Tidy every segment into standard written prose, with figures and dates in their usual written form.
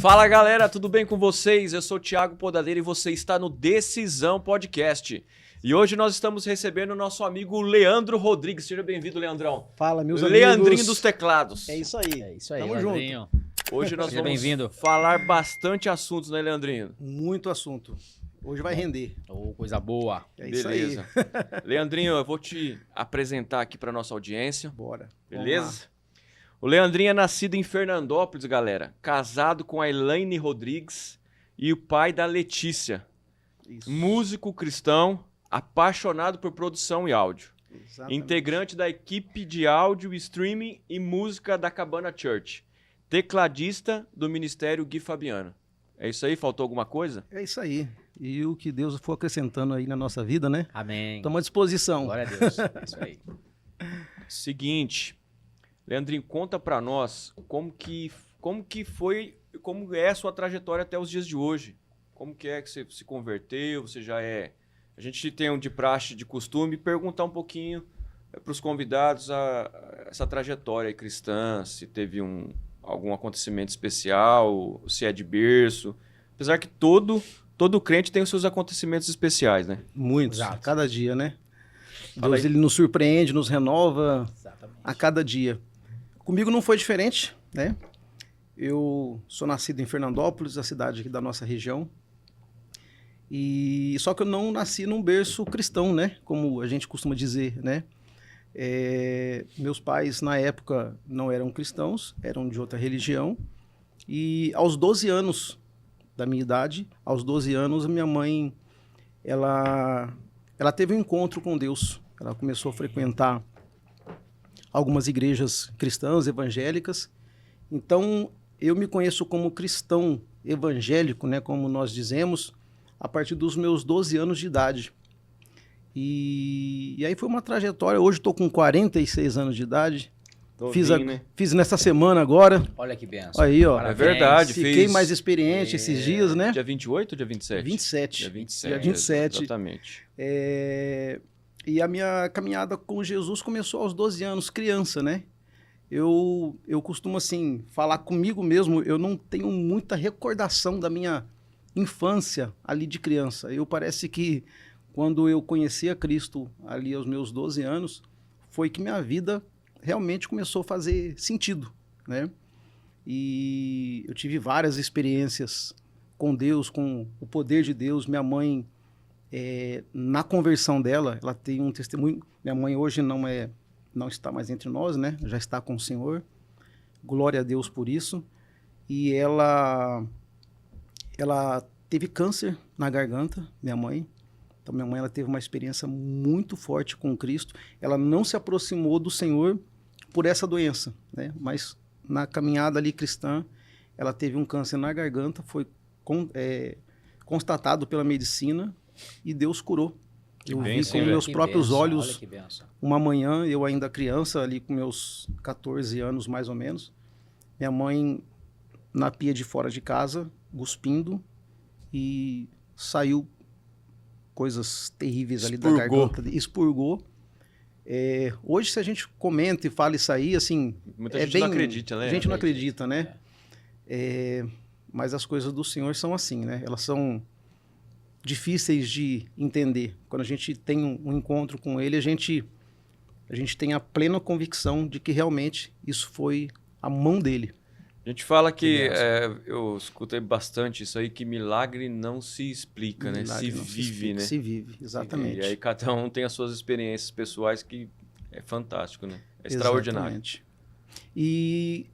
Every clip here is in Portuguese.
Fala galera, tudo bem com vocês? Eu sou o Thiago Podadeira e você está no Decisão Podcast. E hoje nós estamos recebendo o nosso amigo Leandro Rodrigues. Seja bem-vindo, Leandrão. Fala, meus amigos. Leandrinho dos teclados. É isso aí. É isso aí, Tamo Leandrinho. junto. Hoje nós vamos falar bastante assuntos, né, Leandrinho? Muito assunto. Hoje vai render. Oh, coisa boa. É isso Beleza. aí. Leandrinho, eu vou te apresentar aqui para nossa audiência. Bora. Beleza? O Leandrinho é nascido em Fernandópolis, galera. Casado com a Elaine Rodrigues e o pai da Letícia. Isso. Músico cristão, apaixonado por produção e áudio. Exatamente. Integrante da equipe de áudio, streaming e música da Cabana Church. Tecladista do Ministério Gui Fabiano. É isso aí? Faltou alguma coisa? É isso aí. E o que Deus for acrescentando aí na nossa vida, né? Amém. Estamos à disposição. Glória a Deus. É isso aí. Seguinte, Leandrinho, conta pra nós como que foi, como é a sua trajetória até os dias de hoje. Como que é que você se converteu, você já é... A gente tem um de praxe, de costume, perguntar um pouquinho para os convidados essa trajetória cristã, se teve algum acontecimento especial, se é de berço. Apesar que todo crente tem os seus acontecimentos especiais, né? Muitos. Exato. Cada dia, né? Fala Deus, aí. ele nos surpreende, nos renova Exatamente. a cada dia. Comigo não foi diferente, né? Eu sou nascido em Fernandópolis, a cidade aqui da nossa região. E só que eu não nasci num berço cristão, né? Como a gente costuma dizer, né? Meus pais, na época, não eram cristãos, eram de outra religião. E aos 12 anos da minha idade, aos 12 anos, a minha mãe, ela teve um encontro com Deus. Ela começou a frequentar algumas igrejas cristãs, evangélicas. Então, eu me conheço como cristão evangélico, né? Como nós dizemos, a partir dos meus 12 anos de idade. E aí foi uma trajetória. Hoje estou com 46 anos de idade. Fiz nessa semana agora. Olha que benção. Aí, ó. Parabéns. É verdade. Fiquei mais experiente esses dias, né? Dia 28 ou dia 27? 27. Dia 27. Dia 27. Exatamente. E a minha caminhada com Jesus começou aos 12 anos, criança, né? Eu costumo, assim, falar comigo mesmo, eu não tenho muita recordação da minha infância ali de criança. Parece que quando eu conheci a Cristo ali aos meus 12 anos, foi que minha vida realmente começou a fazer sentido, né? E eu tive várias experiências com Deus, com o poder de Deus. Minha mãe, na conversão dela, ela tem um testemunho. Minha mãe hoje não está mais entre nós, né? Já está com o Senhor. Glória a Deus por isso. E ela teve câncer na garganta, minha mãe. Então, minha mãe, ela teve uma experiência muito forte com Cristo. Ela não se aproximou do Senhor por essa doença, né? Mas na caminhada ali cristã, ela teve um câncer na garganta, foi constatado pela medicina e Deus curou. Eu vi com meus próprios olhos. Olha que benção. Uma manhã, eu ainda criança, ali com meus 14 anos mais ou menos, minha mãe na pia de fora de casa, cuspindo, e saiu coisas terríveis ali da garganta, expurgou. Hoje, se a gente comenta e fala isso aí, assim... Muita gente não acredita, né? A gente não acredita, né? Mas as coisas do Senhor são assim, né? Elas são difíceis de entender. Quando a gente tem um encontro com Ele, a gente tem a plena convicção de que realmente isso foi a mão dele. A gente fala que, eu escutei bastante isso aí, que milagre não se explica, né? Milagre Se não vive, explica, né? Se vive, exatamente. E aí cada um tem as suas experiências pessoais que é fantástico, né? É extraordinário. Exatamente. E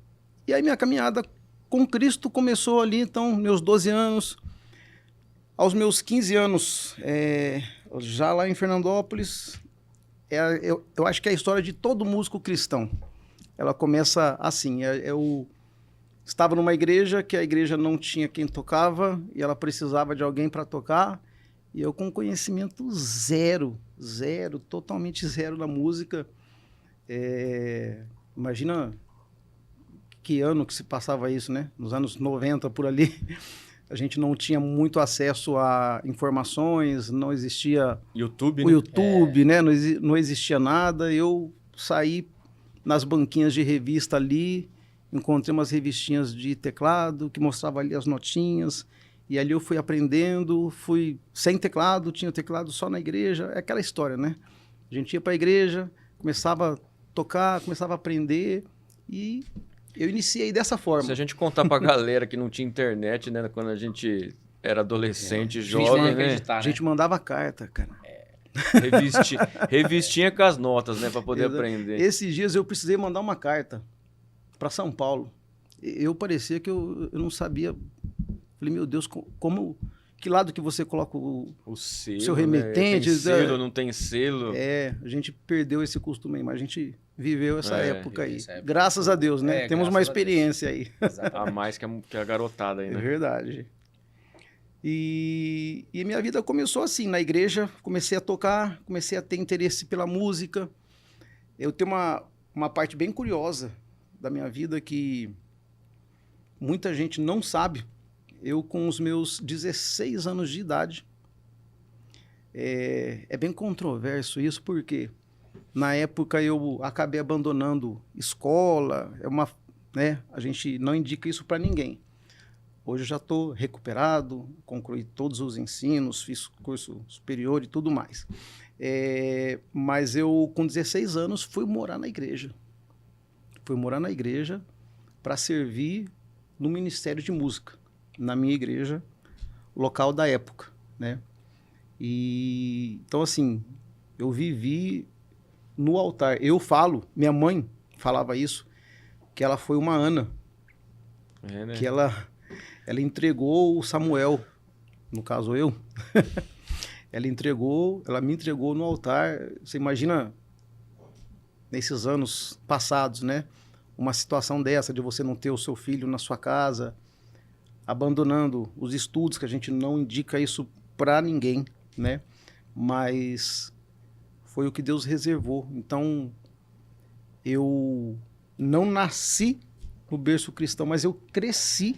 aí minha caminhada com Cristo começou ali, então, meus 12 anos. Aos meus 15 anos, já lá em Fernandópolis, eu acho que é a história de todo músico cristão. Ela começa assim, eu estava numa igreja que a igreja não tinha quem tocava e ela precisava de alguém para tocar, e eu com conhecimento zero, totalmente zero na música. Imagina que ano que se passava isso, né? Nos anos 90, por ali. A gente não tinha muito acesso a informações, não existia YouTube, o YouTube, né? Não existia nada. Eu saí nas banquinhas de revista ali, encontrei umas revistinhas de teclado que mostrava ali as notinhas, e ali eu fui aprendendo, fui sem teclado, tinha teclado só na igreja, é aquela história, né? A gente ia para a igreja, começava a tocar, começava a aprender, e eu iniciei dessa forma. Se a gente contar pra galera que não tinha internet, né, quando a gente era adolescente, A gente jovem, nem né? acreditar, A gente mandava carta, cara. Revistinha com as notas, né, pra poder Exato. aprender. Esses dias eu precisei mandar uma carta para São Paulo. Eu parecia que eu não sabia. Falei, meu Deus, como, que lado que você coloca O selo, seu né? remetente, Tem selo, não tem selo. a gente perdeu esse costume aí, mas a gente viveu essa época aí. essa época. Graças a Deus, né? Temos uma graças a Deus. experiência aí. A mais que a garotada aí, É né? verdade. E minha vida começou assim, na igreja, comecei a tocar, comecei a ter interesse pela música. Eu tenho uma parte bem curiosa da minha vida que muita gente não sabe. Eu, com os meus 16 anos de idade, é bem controverso isso, porque na época eu acabei abandonando escola, né, a gente não indica isso para ninguém. Hoje eu já estou recuperado, concluí todos os ensinos, fiz curso superior e tudo mais. Mas eu, com 16 anos, fui morar na igreja. Fui morar na igreja para servir no Ministério de Música, na minha igreja, local da época, né? Então, assim, eu vivi no altar. Minha mãe falava isso, que ela foi uma Ana, Né? que ela entregou o Samuel, no caso eu, ela me entregou no altar. Você imagina, nesses anos passados, né? Uma situação dessa, de você não ter o seu filho na sua casa, abandonando os estudos, que a gente não indica isso para ninguém, né? Mas foi o que Deus reservou. Então, eu não nasci no berço cristão, mas eu cresci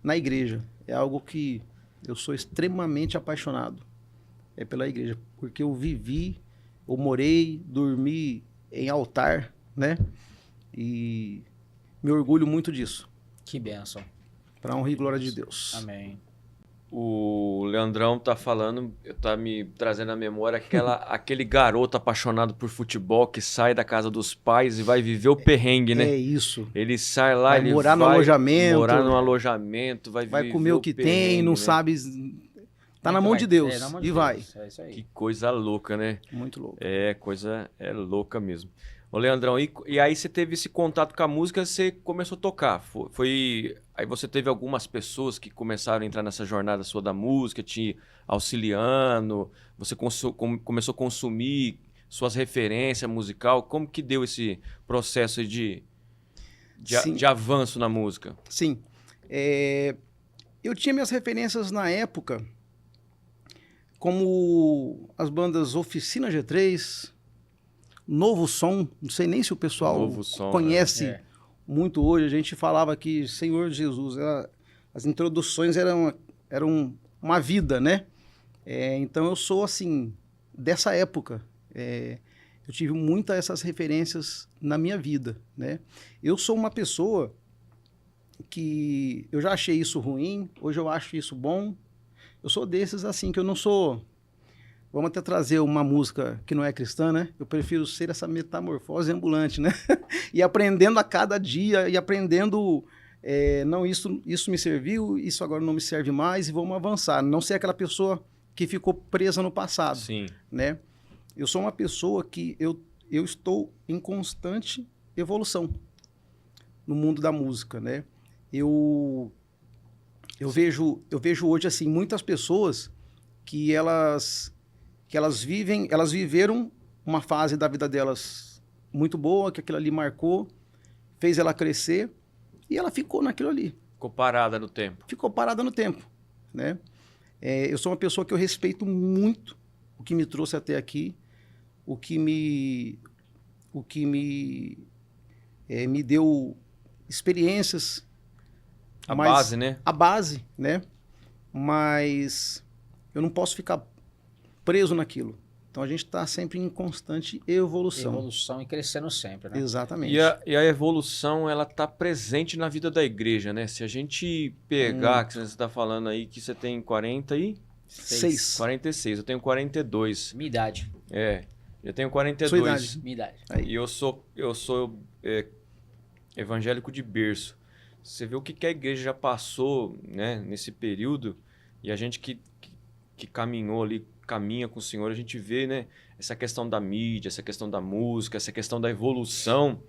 na igreja. É algo que eu sou extremamente apaixonado. É pela igreja, porque eu vivi, eu morei, dormi em altar, né? E me orgulho muito disso. Que bênção. Para honra e glória de Deus. Amém. O Leandrão tá falando, tá me trazendo à memória aquele garoto apaixonado por futebol que sai da casa dos pais e vai viver o perrengue, né? É isso. Ele sai lá, Vai ele morar no vai alojamento. morar no alojamento, vai Vai viver comer o que tem, perrengue, não né? sabe. Tá na mão de Deus. Na mão de E Deus. vai. É isso aí. Que coisa louca, né? Muito louco. Coisa louca mesmo. Ô, Leandrão, e aí você teve esse contato com a música, você começou a tocar. Aí você teve algumas pessoas que começaram a entrar nessa jornada sua da música, te auxiliando, você começou a consumir suas referências musical. Como que deu esse processo aí de avanço na música? Sim. Eu tinha minhas referências na época, como as bandas Oficina G3, Novo Som, não sei nem se o pessoal Novo Som, conhece muito hoje. A gente falava que Senhor Jesus, as introduções eram uma vida, né? Então eu sou assim, dessa época. Eu tive muitas essas referências na minha vida, né? Eu sou uma pessoa que eu já achei isso ruim, hoje eu acho isso bom. Eu sou desses assim, que eu não sou... Vamos até trazer uma música que não é cristã, né? Eu prefiro ser essa metamorfose ambulante, né? E aprendendo a cada dia, e aprendendo... não, isso me serviu, isso agora não me serve mais, e vamos avançar. Não ser aquela pessoa que ficou presa no passado. Sim. Né? Eu sou uma pessoa que eu estou em constante evolução no mundo da música, né? Eu vejo hoje assim muitas pessoas que elas viveram uma fase da vida delas muito boa, que aquilo ali marcou, fez ela crescer, e ela ficou naquilo ali. Ficou parada no tempo. Ficou parada no tempo, né? Eu sou uma pessoa que eu respeito muito o que me trouxe até aqui, o que me deu experiências. Base, né? A base, né? Mas eu não posso ficar preso naquilo. Então a gente está sempre em constante evolução. Evolução e crescendo sempre, né? Exatamente. E a evolução, ela tá presente na vida da igreja, né? Se a gente pegar, que você está falando aí que você tem 6. 46, eu tenho 42. Minha idade. Eu tenho 42. Sua idade. Minha idade. Aí. E eu sou evangélico de berço. Você vê o que a igreja já passou, né, nesse período, e a gente que caminhou ali, caminha com o Senhor, a gente vê, né, essa questão da mídia, essa questão da música, essa questão da evolução.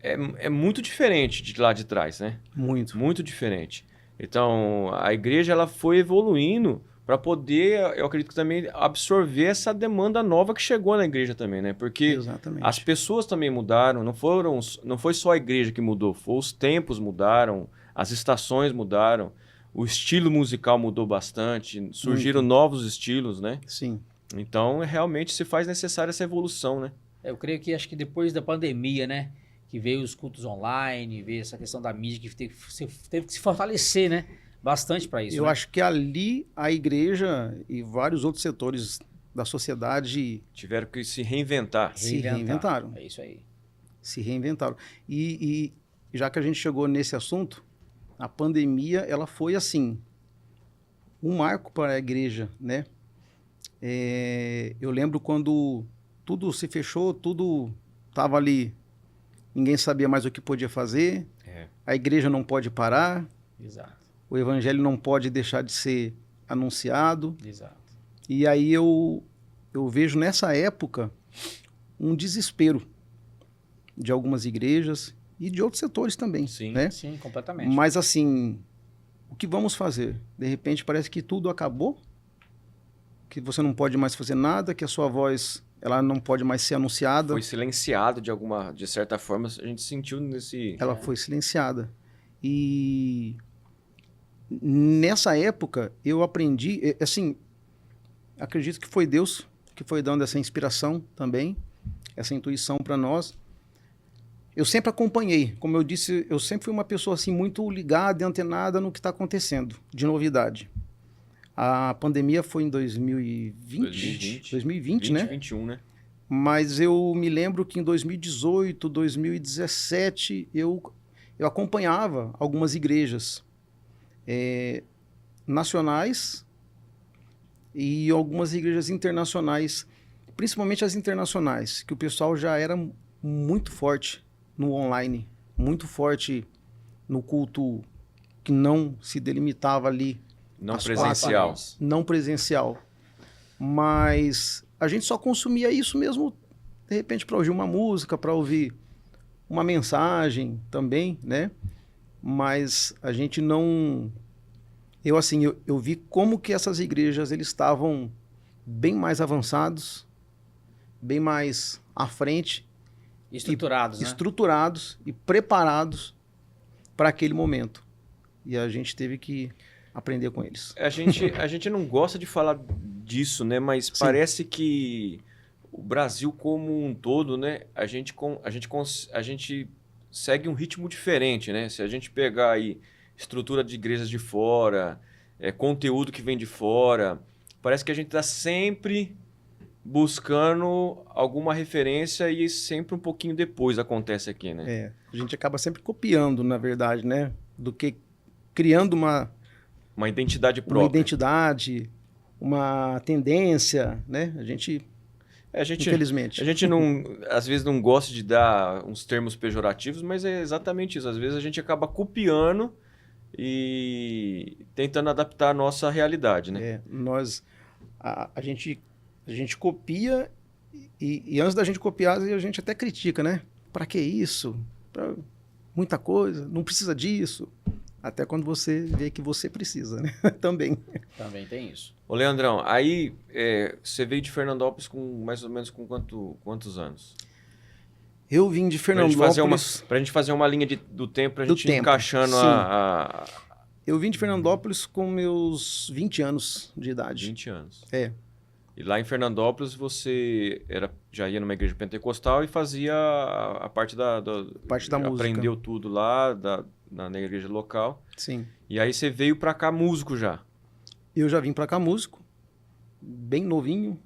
É muito diferente de lá de trás, né? Muito. Muito diferente. Então, a igreja ela foi evoluindo para poder, eu acredito que também, absorver essa demanda nova que chegou na igreja também, né? Porque Exatamente. as pessoas também mudaram, não foi só a igreja que mudou, os tempos mudaram, as estações mudaram, o estilo musical mudou bastante, surgiram novos estilos, né? Sim. Então, realmente se faz necessária essa evolução, né? Eu creio que acho que depois da pandemia, né? Que veio os cultos online, veio essa questão da mídia que teve que se fortalecer, né? Bastante para isso. Eu né? acho que ali a igreja e vários outros setores da sociedade Tiveram que se reinventar. se reinventaram. É isso aí. Se reinventaram. E já que a gente chegou nesse assunto, a pandemia ela foi assim um marco para a igreja, né? Eu lembro quando tudo se fechou, tudo estava ali, ninguém sabia mais o que podia fazer, a igreja não pode parar, Exato. o evangelho não pode deixar de ser anunciado. Exato. E aí eu vejo nessa época um desespero de algumas igrejas e de outros setores também, Sim. né? Sim, completamente. Mas assim, o que vamos fazer? De repente parece que tudo acabou, que você não pode mais fazer nada, que a sua voz ela não pode mais ser anunciada. Foi silenciado de certa forma, a gente sentiu nesse... Ela foi silenciada. E nessa época eu aprendi, assim, acredito que foi Deus que foi dando essa inspiração também, essa intuição para nós. Eu sempre acompanhei, como eu disse, eu sempre fui uma pessoa assim muito ligada e antenada no que está acontecendo de novidade. A pandemia foi em 2020, 2020, né? 2021, né? Mas eu me lembro que em 2018, 2017, eu acompanhava algumas igrejas nacionais e algumas igrejas internacionais, principalmente as internacionais, que o pessoal já era muito forte no online, muito forte no culto que não se delimitava ali. Não presencial. Não presencial. Mas a gente só consumia isso mesmo, de repente, para ouvir uma música, para ouvir uma mensagem também, né? Mas a gente não... Eu vi como que essas igrejas eles estavam bem mais avançados, bem mais à frente. Estruturados, né? Estruturados e preparados para aquele momento. E a gente teve que aprender com eles. A gente não gosta de falar disso, né? Mas parece que o Brasil como um todo, né? A gente segue um ritmo diferente, né? Se a gente pegar aí estrutura de igrejas de fora, conteúdo que vem de fora, parece que a gente está sempre buscando alguma referência e sempre um pouquinho depois acontece aqui, né? A gente acaba sempre copiando, na verdade, né? Do que criando uma identidade própria. Uma identidade, uma tendência, né? A gente, infelizmente. A gente não, às vezes não gosta de dar uns termos pejorativos, mas é exatamente isso. Às vezes a gente acaba copiando e tentando adaptar a nossa realidade, né? A gente copia e antes da gente copiar, a gente até critica, né? Para que isso? Pra muita coisa, não precisa disso. Até quando você vê que você precisa, né? Também. Também tem isso. Ô, Leandrão, aí você veio de Fernandópolis com mais ou menos com quantos anos? Eu vim de Fernandópolis... Pra gente fazer uma linha do tempo, pra gente ir encaixando Eu vim de Fernandópolis com meus 20 anos de idade. 20 anos. E lá em Fernandópolis você já ia numa igreja pentecostal e fazia a parte da música. Aprendeu tudo lá na igreja local. Sim. E aí você veio pra cá músico já. Eu já vim pra cá músico, bem novinho.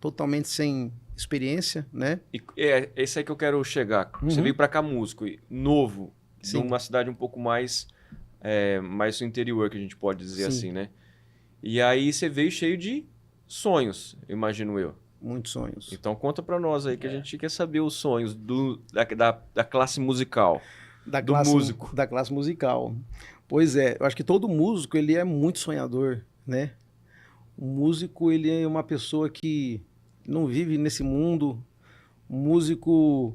totalmente sem experiência, né? E é esse aí que eu quero chegar. Você Uhum. veio pra cá músico, novo, de Sim. uma cidade um pouco mais, mais no interior, que a gente pode dizer Sim. assim, né? E aí você veio cheio de sonhos, imagino eu. Muitos sonhos. Então conta pra nós aí, que a gente quer saber os sonhos da classe musical. do músico. Da classe musical. Pois é, eu acho que todo músico, ele é muito sonhador, né? O músico, ele é uma pessoa que não vive nesse mundo. O músico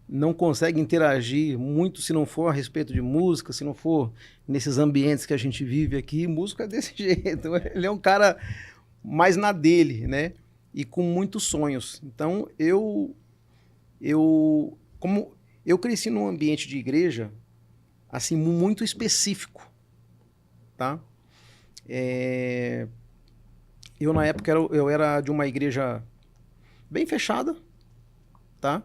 não consegue interagir muito se não for a respeito de música, se não for nesses ambientes que a gente vive aqui. Músico é desse jeito. Ele é um cara mais na dele, né? E com muitos sonhos. Então, como eu cresci num ambiente de igreja, assim, muito específico, tá? Eu, na época, eu era de uma igreja bem fechada, tá?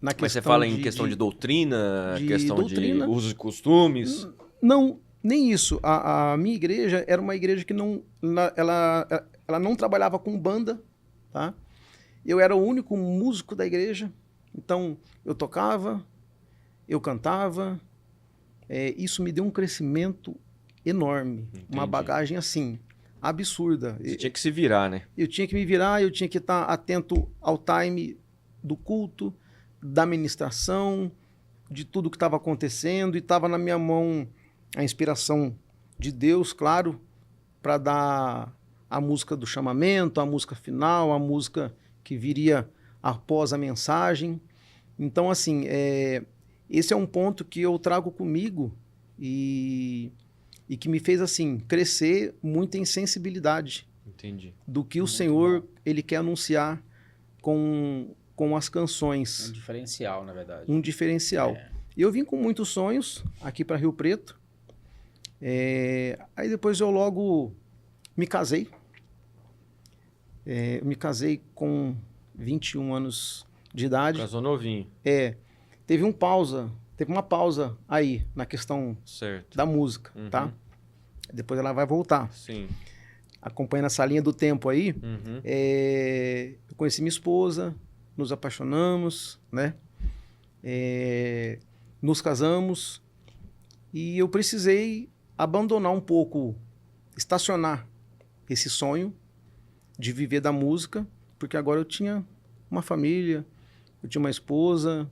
Mas você fala em questão de doutrina, questão doutrina. de usos e costumes? Não, nem isso. A minha igreja era uma igreja que ela não trabalhava com banda, tá? Eu era o único músico da igreja, então eu tocava, eu cantava. Isso me deu um crescimento enorme, uma bagagem assim, absurda. Você tinha que se virar, né? Eu tinha que me virar, eu tinha que estar atento ao time do culto, da ministração, de tudo que estava acontecendo, e estava na minha mão a inspiração de Deus, claro, para dar a música do chamamento, a música final, a música que viria após a mensagem. Então, assim, esse é um ponto que eu trago comigo e que me fez, assim, crescer muito em sensibilidade. Entendi. Do que o Senhor, ele quer anunciar com as canções. Um diferencial, na verdade. Um diferencial. E eu vim com muitos sonhos aqui para Rio Preto. Aí depois eu logo me casei. Me casei com 21 anos de idade. Casou novinho. Teve uma pausa aí na questão Certo. da música, tá? Depois ela vai voltar. Sim. Acompanhando essa linha do tempo aí, Uhum. eu conheci minha esposa, nos apaixonamos, né? Nos casamos e eu precisei abandonar um pouco, estacionar esse sonho de viver da música, porque agora eu tinha uma família, eu tinha uma esposa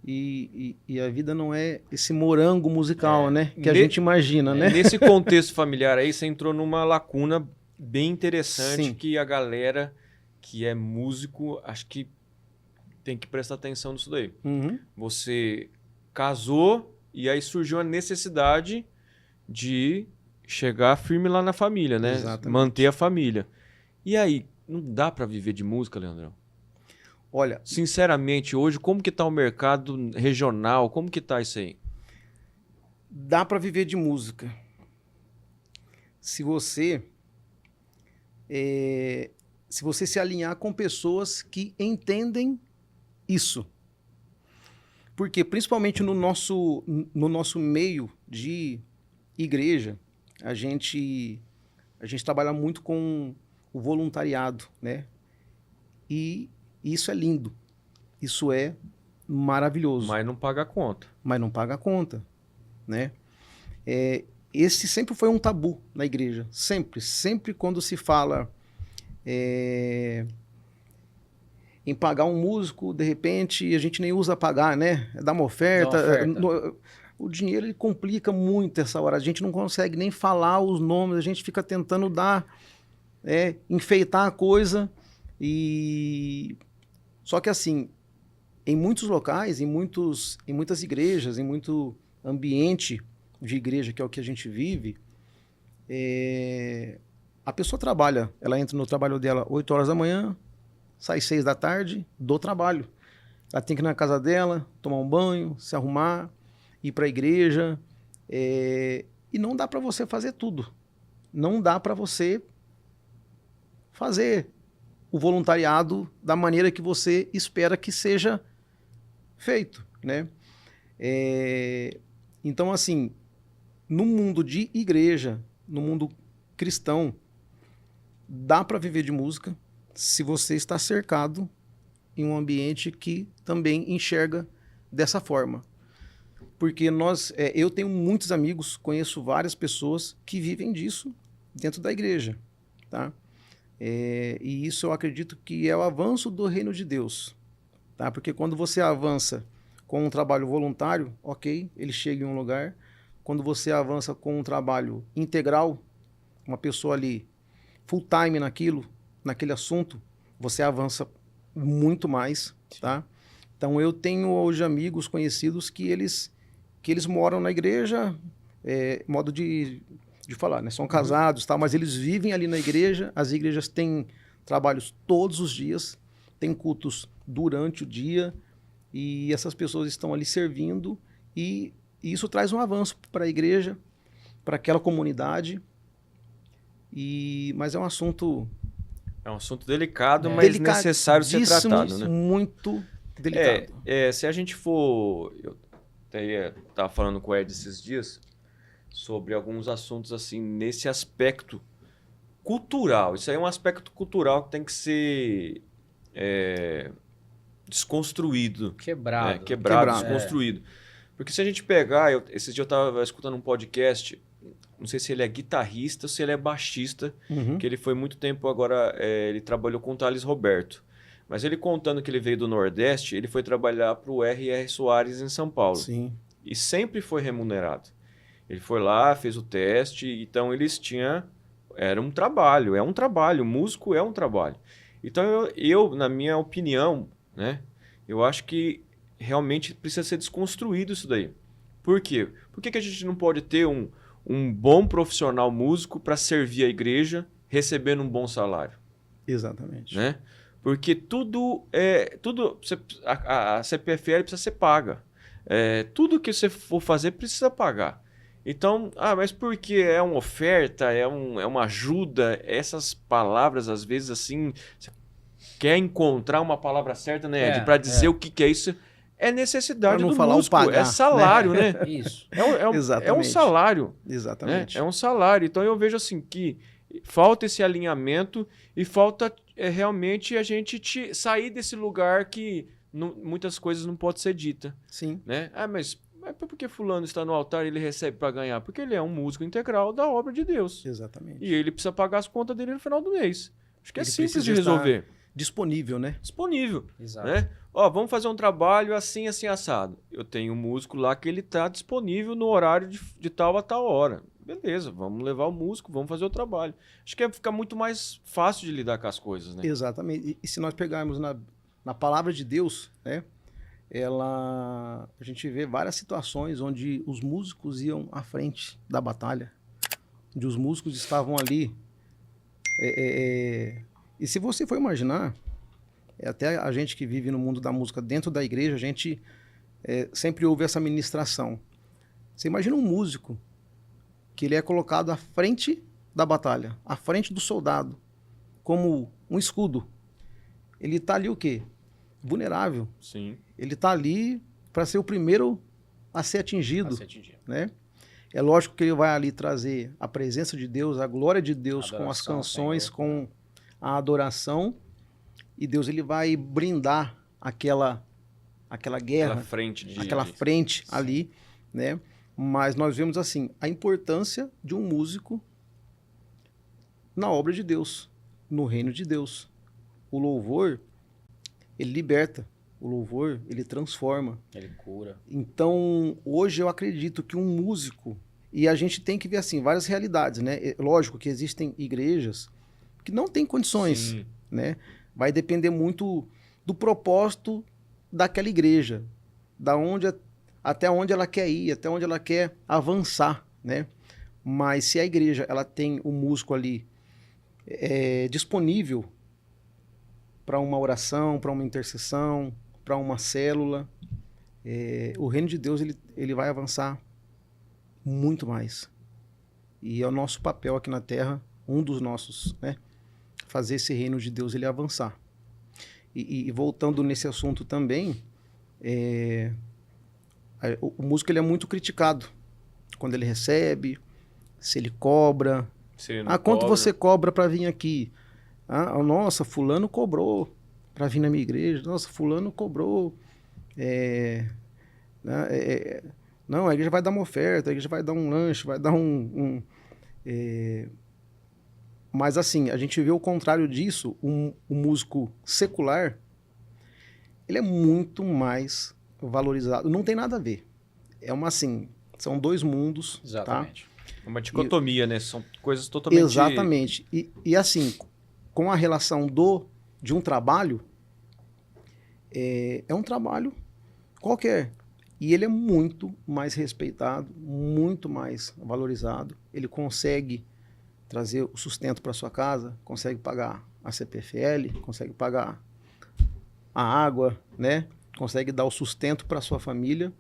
e a vida não é esse morango musical, né? Que a gente imagina, né? Nesse contexto familiar aí, você entrou numa lacuna bem interessante. Sim. Que a galera que é músico, acho que tem que prestar atenção nisso daí. Uhum. Você casou e aí surgiu a necessidade de chegar firme lá na família, né? Exatamente. Manter a família. E aí, não dá pra viver de música, Leandrão? Olha, Sinceramente, hoje, como que tá o mercado regional? Como que tá isso aí? dá para viver de música. Se você se alinhar com pessoas que entendem isso. Porque, principalmente no nosso meio de igreja, a gente trabalha muito com o voluntariado, né? E isso é lindo. Isso é maravilhoso. Mas não paga a conta. Mas não paga a conta, né? Esse sempre foi um tabu na igreja. Sempre quando se fala em pagar um músico, de repente, a gente nem usa pagar, né? Dá uma oferta. O dinheiro ele complica muito essa hora. A gente não consegue nem falar os nomes, a gente fica tentando enfeitar a coisa. Só que assim, em muitos locais, em muitas igrejas, em muito ambiente de igreja, que é o que a gente vive, a pessoa trabalha, ela entra no trabalho dela 8 horas da manhã, sai 6 da tarde do trabalho. Ela tem que ir na casa dela, tomar um banho, se arrumar, ir para a igreja, e não dá para você fazer tudo. Não dá para você fazer o voluntariado da maneira que você espera que seja feito, né? Então, assim, no mundo de igreja, no mundo cristão, dá para viver de música, se você está cercado em um ambiente que também enxerga dessa forma. Porque eu tenho muitos amigos, conheço várias pessoas que vivem disso dentro da igreja, tá? E isso eu acredito que é o avanço do reino de Deus, tá? Porque quando você avança com um trabalho voluntário, ok, ele chega em um lugar. Quando você avança com um trabalho integral, uma pessoa ali full time naquele assunto, você avança muito mais, tá? Então eu tenho hoje amigos conhecidos que eles moram na igreja, modo de falar, né? São casados, tá? Mas eles vivem ali na igreja. As igrejas têm trabalhos todos os dias, têm cultos durante o dia, e essas pessoas estão ali servindo, e isso traz um avanço para a igreja, para aquela comunidade. Mas é um assunto... É um assunto delicado, mas necessário ser tratado, né? Muito delicado. Se a gente for... Eu até estava falando com o Ed esses dias sobre alguns assuntos assim, nesse aspecto cultural. Isso aí é um aspecto cultural que tem que ser desconstruído. Quebrado. Desconstruído. Porque se a gente pegar... Esses dias eu estava escutando um podcast, não sei se ele é guitarrista ou se ele é baixista, que ele foi muito tempo agora, ele trabalhou com o Thales Roberto. Mas ele contando que ele veio do Nordeste, ele foi trabalhar para o R.R. Soares em São Paulo. Sim. E sempre foi remunerado. Ele foi lá, fez o teste, então eles tinham... Era um trabalho, músico é um trabalho. Então eu na minha opinião, né, eu acho que realmente precisa ser desconstruído isso daí. Por quê? Por que a gente não pode ter um bom profissional músico para servir a igreja recebendo um bom salário? Exatamente. Né? Porque a CPFL precisa ser paga. Tudo que você for fazer precisa pagar. Então, mas porque é uma oferta, é uma ajuda, essas palavras, às vezes, assim, você quer encontrar uma palavra certa, né, Ed, para dizer o que é isso. É necessidade do músico, pagar, é salário, né? Isso. É um salário. Exatamente. Né? É um salário. Então eu vejo assim que falta esse alinhamento e falta realmente a gente sair desse lugar que muitas coisas não podem ser ditas. Sim. Né? Mas por que fulano está no altar e ele recebe para ganhar? Porque ele é um músico integral da obra de Deus. Exatamente. E ele precisa pagar as contas dele no final do mês. Acho que ele é simples de resolver. Disponível, né? Disponível. Exato. Né? Vamos fazer um trabalho assim, assim, assado. Eu tenho um músico lá que ele está disponível no horário de tal a tal hora. Beleza, vamos levar o músico, vamos fazer o trabalho. Acho que fica muito mais fácil de lidar com as coisas, né? Exatamente. E se nós pegarmos na palavra de Deus, né? A gente vê várias situações onde os músicos iam à frente da batalha, onde os músicos estavam ali. E se você for imaginar, até a gente que vive no mundo da música dentro da igreja, a gente sempre ouve essa ministração. Você imagina um músico que ele é colocado à frente da batalha, à frente do soldado, como um escudo. Ele está ali o quê? Vulnerável. Sim. Ele está ali para ser o primeiro a ser atingido. Né? É lógico que ele vai ali trazer a presença de Deus, a glória de Deus, com as canções, com a adoração, e Deus ele vai brindar aquela guerra, aquela frente ali, né? Mas nós vemos assim a importância de um músico na obra de Deus, no reino de Deus. O louvor, ele liberta. O louvor, ele transforma. Ele cura. Então, hoje eu acredito que um músico, e a gente tem que ver assim várias realidades, né? Lógico que existem igrejas que não têm condições, sim, né? Vai depender muito do propósito daquela igreja, até onde ela quer ir, até onde ela quer avançar, né? Mas se a igreja ela tem o músico ali disponível para uma oração, para uma intercessão, para uma célula, o reino de Deus ele vai avançar muito mais. E é o nosso papel aqui na Terra, um dos nossos, né? Fazer esse reino de Deus ele avançar. E voltando nesse assunto também, o músico ele é muito criticado quando ele recebe, se ele cobra. Se ele não Quanto cobra, você cobra para vir aqui? Nossa, fulano cobrou para vir na minha igreja. Nossa, fulano cobrou. Não, a igreja vai dar uma oferta, a igreja vai dar um lanche, vai dar Mas assim, a gente vê o contrário disso, o músico secular, ele é muito mais valorizado. Não tem nada a ver. São dois mundos. Exatamente. Tá? Uma dicotomia, né? São coisas totalmente... Exatamente. E assim, com a relação de um trabalho, é um trabalho qualquer. E ele é muito mais respeitado, muito mais valorizado. Ele consegue trazer o sustento para sua casa, consegue pagar a CPFL, consegue pagar a água, né? Consegue dar o sustento para sua família.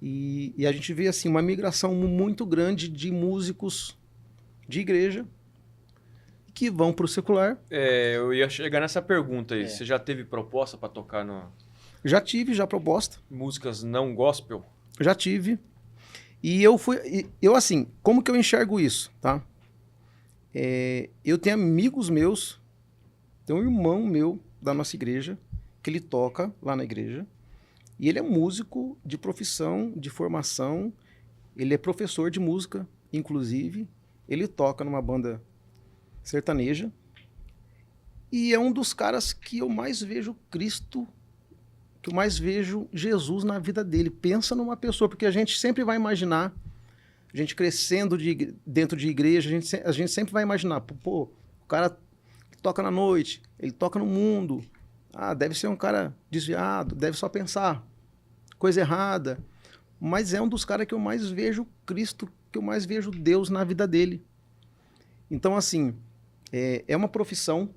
E a gente vê assim uma migração muito grande de músicos de igreja que vão para o secular. Eu ia chegar nessa pergunta aí. Você já teve proposta para tocar no... Já tive proposta. Músicas não gospel? Já tive. E eu assim, como que eu enxergo isso, tá? Eu tenho amigos meus, tem um irmão meu da nossa igreja, que ele toca lá na igreja, e ele é músico de profissão, de formação, ele é professor de música, inclusive, ele toca numa banda sertaneja, e é um dos caras que eu mais vejo Cristo, que eu mais vejo Jesus na vida dele. Pensa numa pessoa, porque a gente sempre vai imaginar, a gente crescendo dentro de igreja, a gente sempre vai imaginar, pô, o cara toca na noite, ele toca no mundo, deve ser um cara desviado, deve só pensar coisa errada, mas é um dos caras que eu mais vejo Cristo, que eu mais vejo Deus na vida dele. Então, assim, é uma profissão,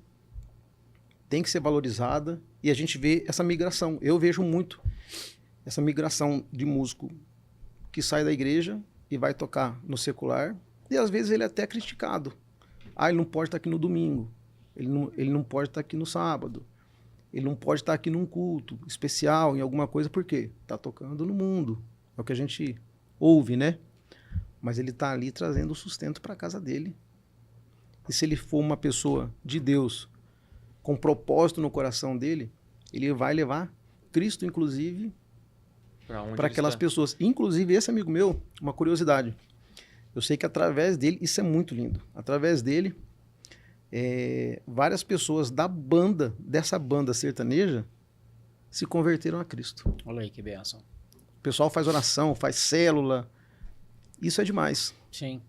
tem que ser valorizada, e a gente vê essa migração. Eu vejo muito essa migração de músico que sai da igreja e vai tocar no secular, e às vezes ele é até criticado. Ele não pode estar aqui no domingo, ele não pode estar aqui no sábado, ele não pode estar aqui num culto especial, em alguma coisa, por quê? Está tocando no mundo, é o que a gente ouve, né? Mas ele está ali trazendo o sustento para a casa dele. E se ele for uma pessoa de Deus, com propósito no coração dele, ele vai levar Cristo, inclusive, para aquelas pessoas. Inclusive, esse amigo meu, uma curiosidade, eu sei que através dele, isso é muito lindo, através dele, várias pessoas dessa banda sertaneja, se converteram a Cristo. Olha aí que bênção. O pessoal faz oração, faz célula, isso é demais. Sim.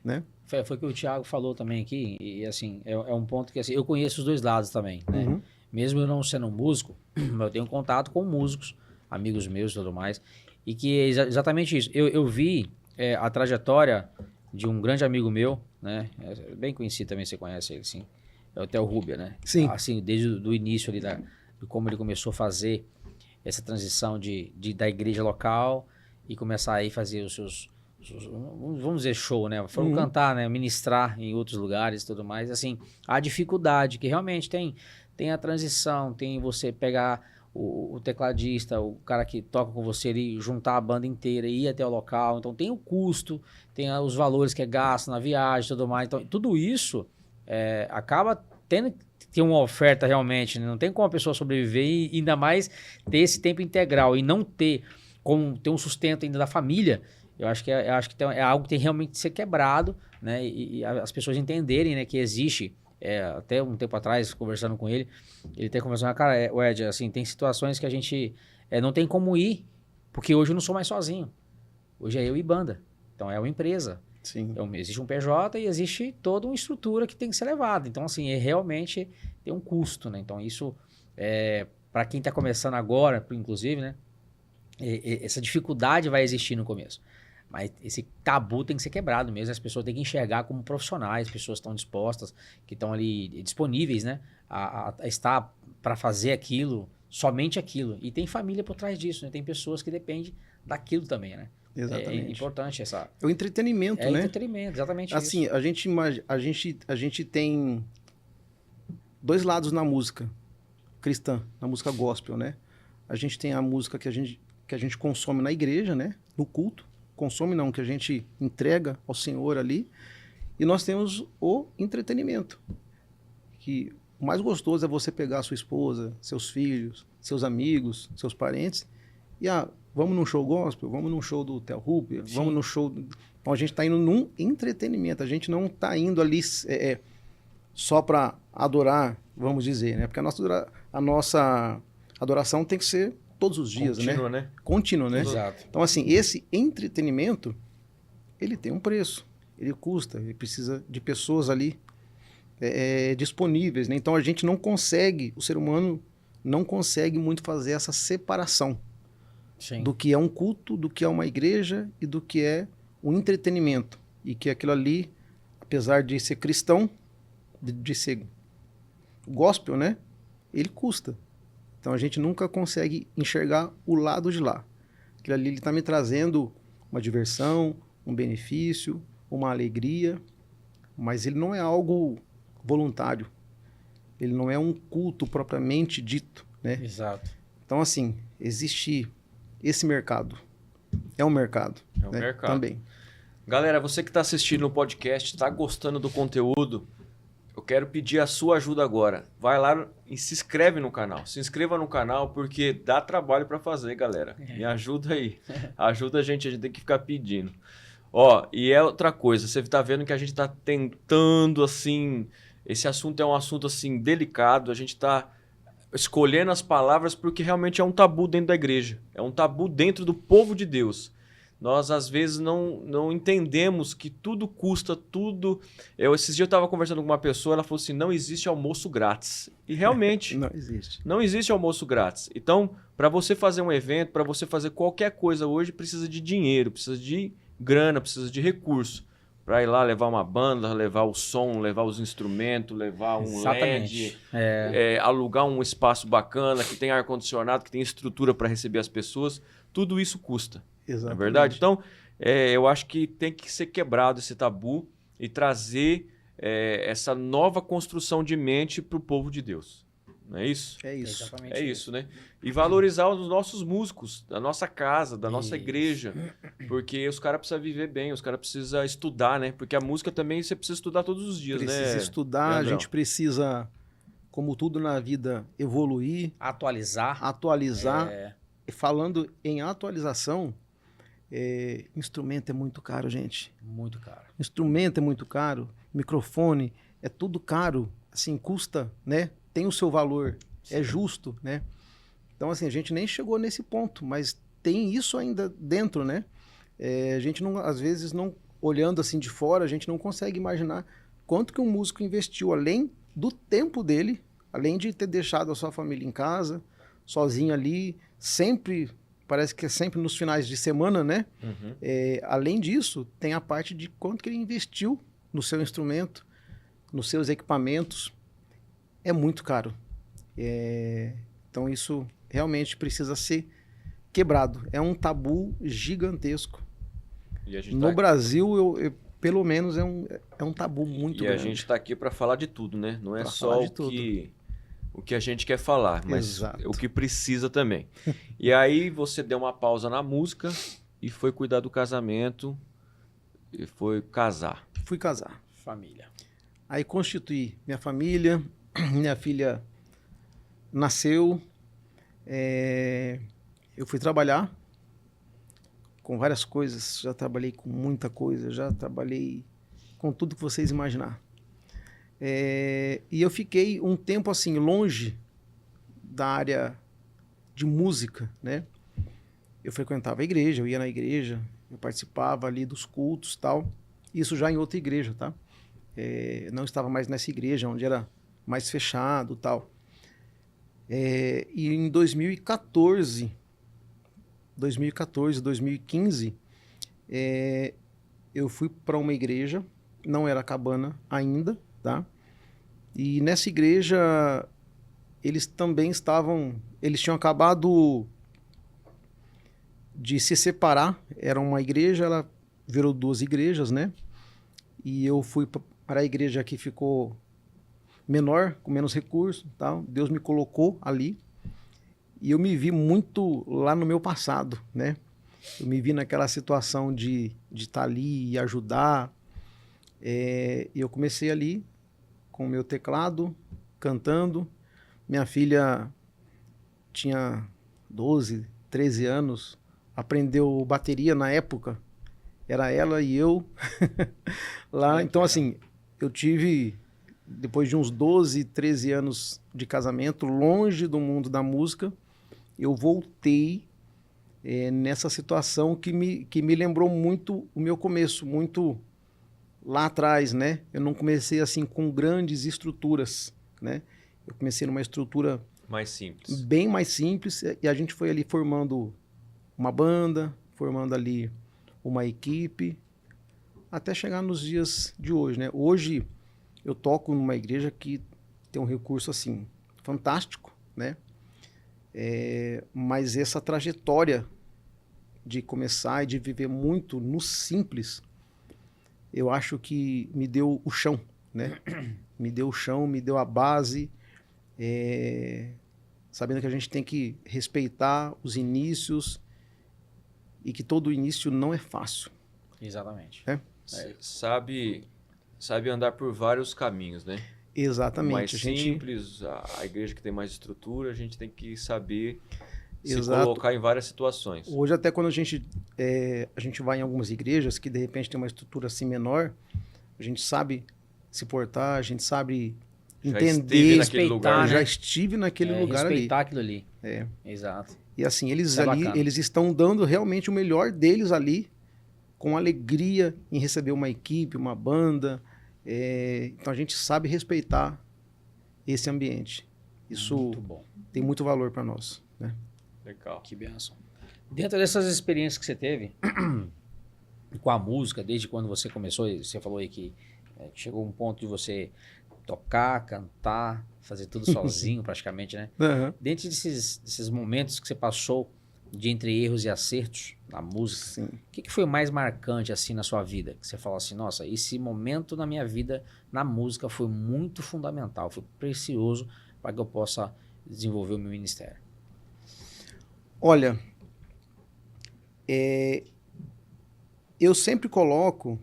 Né? Foi o que o Thiago falou também aqui, e assim, é um ponto que assim, eu conheço os dois lados também, né? Uhum. Mesmo eu não sendo um músico, eu tenho contato com músicos, amigos meus e tudo mais, e que é exatamente isso. Eu vi a trajetória de um grande amigo meu, né? Bem conhecido também, você conhece ele, sim. É o Theo Rubia, né? Sim. Assim, desde o início ali de como ele começou a fazer essa transição da igreja local e começar aí a fazer os seus, vamos dizer, show, né? Foram cantar, né? Ministrar em outros lugares e tudo mais. Assim, a dificuldade que realmente tem a transição, tem você pegar o tecladista, o cara que toca com você ali, juntar a banda inteira e ir até o local. Então tem o custo, tem os valores que é gasto na viagem e tudo mais. Então tudo isso acaba tendo que ter uma oferta realmente, né? Não tem como a pessoa sobreviver e ainda mais ter esse tempo integral e não ter um sustento ainda da família. Eu acho que é algo que tem realmente que ser quebrado, né? E as pessoas entenderem, né, que existe. Até um tempo atrás, conversando com ele até conversando, cara, Ed, assim, tem situações que a gente não tem como ir, porque hoje eu não sou mais sozinho. Hoje é eu e banda. Então é uma empresa. Sim. Então, existe um PJ e existe toda uma estrutura que tem que ser levada. Então, assim, realmente tem um custo, né? Então, isso, para quem está começando agora, inclusive, né? Essa dificuldade vai existir no começo. Mas esse tabu tem que ser quebrado mesmo. As pessoas têm que enxergar como profissionais, pessoas estão dispostas, que estão ali disponíveis, né? A estar para fazer aquilo, somente aquilo. E tem família por trás disso, né? Tem pessoas que dependem daquilo também, né? Exatamente. É importante essa... É o entretenimento, né? É entretenimento, exatamente assim, isso. A gente tem dois lados na música cristã, na música gospel, né? A gente tem a música que a gente consome na igreja, né? No culto. Consome não, que a gente entrega ao Senhor ali. E nós temos o entretenimento, que o mais gostoso é você pegar a sua esposa, seus filhos, seus amigos, seus parentes e vamos num show gospel, vamos num show do Theo Hooper, vamos num show... Então a gente está indo num entretenimento, a gente não está indo ali só para adorar, vamos dizer, né? Porque a nossa adoração tem que ser todos os dias, Contínua, né? né? Contínua, né? Exato. Então, assim, esse entretenimento, ele tem um preço, ele custa, ele precisa de pessoas ali disponíveis, né? Então, a gente não consegue, o ser humano não consegue muito fazer essa separação Sim. do que é um culto, do que é uma igreja e do que é um entretenimento. E que aquilo ali, apesar de ser cristão, de ser gospel, né? Ele custa. Então a gente nunca consegue enxergar o lado de lá. Aquilo ali ele está me trazendo uma diversão, um benefício, uma alegria, mas ele não é algo voluntário. Ele não é um culto propriamente dito, né? Exato. Então, assim, existe esse mercado. É um mercado. É um né? mercado. Também. Galera, você que está assistindo o podcast, está gostando do conteúdo, eu quero pedir a sua ajuda agora. Vai lá e se inscreve no canal. Se inscreva no canal porque dá trabalho para fazer, galera. Me ajuda aí. Ajuda a gente tem que ficar pedindo. Ó, e é outra coisa, você está vendo que a gente está tentando, assim... Esse assunto é um assunto, assim, delicado. A gente está escolhendo as palavras porque realmente é um tabu dentro da igreja. É um tabu dentro do povo de Deus. Nós, às vezes, não entendemos que tudo custa, tudo... Esses dias eu estava conversando com uma pessoa, ela falou assim, não existe almoço grátis. E realmente, Não existe. não existe almoço grátis. Então, para você fazer um evento, para você fazer qualquer coisa hoje, precisa de dinheiro, precisa de grana, precisa de recurso. Para ir lá levar uma banda, levar o som, levar os instrumentos, levar um Exatamente. LED, alugar um espaço bacana, que tem ar-condicionado, que tem estrutura para receber as pessoas. Tudo isso custa. Exatamente. Não é verdade? Então, eu acho que tem que ser quebrado esse tabu e trazer essa nova construção de mente para o povo de Deus. Não é isso? É isso. Exatamente É isso, né? E valorizar os nossos músicos, da nossa casa, da nossa Isso. igreja. Porque os caras precisam viver bem, os caras precisam estudar, né? Porque a música também você precisa estudar todos os dias, Precisa né? estudar, a Leandrão? gente precisa, como tudo na vida, evoluir, Atualizar. atualizar. E falando em atualização, instrumento é muito caro, gente. Muito caro. Instrumento é muito caro, microfone é tudo caro, assim, custa, né? Tem o seu valor, é justo, né? Então, assim, a gente nem chegou nesse ponto, mas tem isso ainda dentro, né? A gente não, às vezes, não olhando assim de fora, a gente não consegue imaginar quanto que um músico investiu, além do tempo dele, além de ter deixado a sua família em casa, sozinho ali, sempre, parece que é sempre nos finais de semana, né? Uhum. Além disso, tem a parte de quanto que ele investiu no seu instrumento, nos seus equipamentos. É muito caro. Então isso realmente precisa ser quebrado. É um tabu gigantesco. E a gente No tá... Brasil, pelo menos, é um tabu muito E grande. a gente está aqui para falar de tudo, né? Não é Pra só falar de o que a gente quer falar, mas Exato. o que precisa também. E aí você deu uma pausa na música e foi cuidar do casamento e foi casar. Fui casar. Família. Aí constituí minha família, minha filha nasceu, eu fui trabalhar com várias coisas, já trabalhei com muita coisa, já trabalhei com tudo que vocês imaginar. E eu fiquei um tempo assim, longe da área de música, né? Eu frequentava a igreja, eu ia na igreja, eu participava ali dos cultos e tal, isso já em outra igreja, tá? Não estava mais nessa igreja, onde era mais fechado e tal. E em 2014, 2015, eu fui para uma igreja, não era Cabana ainda, tá? E nessa igreja, eles tinham acabado de se separar, era uma igreja, ela virou duas igrejas, né? E eu fui para a igreja que ficou menor, com menos recursos, tal. Deus me colocou ali e eu me vi muito lá no meu passado, né? Eu me vi naquela situação de estar ali e ajudar. E eu comecei ali com o meu teclado, cantando. Minha filha tinha 12, 13 anos, aprendeu bateria na época. Era ela e eu lá. Então, assim, eu tive, depois de uns 12, 13 anos de casamento, longe do mundo da música, eu voltei nessa situação que me lembrou muito o meu começo, muito lá atrás, né? Eu não comecei assim com grandes estruturas, né? Eu comecei numa estrutura Mais simples. bem mais simples e a gente foi ali formando uma banda, formando ali uma equipe, até chegar nos dias de hoje, né? Hoje eu toco numa igreja que tem um recurso assim fantástico, né? Mas essa trajetória de começar e de viver muito no simples, eu acho que me deu o chão, né? Me deu o chão, me deu a base, sabendo que a gente tem que respeitar os inícios e que todo início não é fácil. Exatamente. Sabe andar por vários caminhos, né? Exatamente. O mais simples, a igreja que tem mais estrutura, a gente tem que saber se Exato. colocar em várias situações. Hoje, até quando a gente vai em algumas igrejas que de repente tem uma estrutura assim menor, a gente sabe se portar, a gente sabe Já entender, esteve naquele respeitar, lugar, né? já estive naquele lugar respeitar ali. aquilo ali. Exato. E assim, eles Isso é ali, bacana. eles estão dando realmente o melhor deles ali, com alegria em receber uma equipe, uma banda. Então a gente sabe respeitar esse ambiente. Isso Muito bom. tem muito valor para nós, né? Legal. Que benção. Dentro dessas experiências que você teve com a música, desde quando você começou, você falou aí que chegou um ponto de você tocar, cantar, fazer tudo sozinho praticamente, né? Uhum. Dentro desses momentos que você passou de entre erros e acertos na música, Sim. o que foi mais marcante assim na sua vida? Que você fala assim, nossa, esse momento na minha vida, na música, foi muito fundamental, foi precioso para que eu possa desenvolver o meu ministério. Olha, eu sempre coloco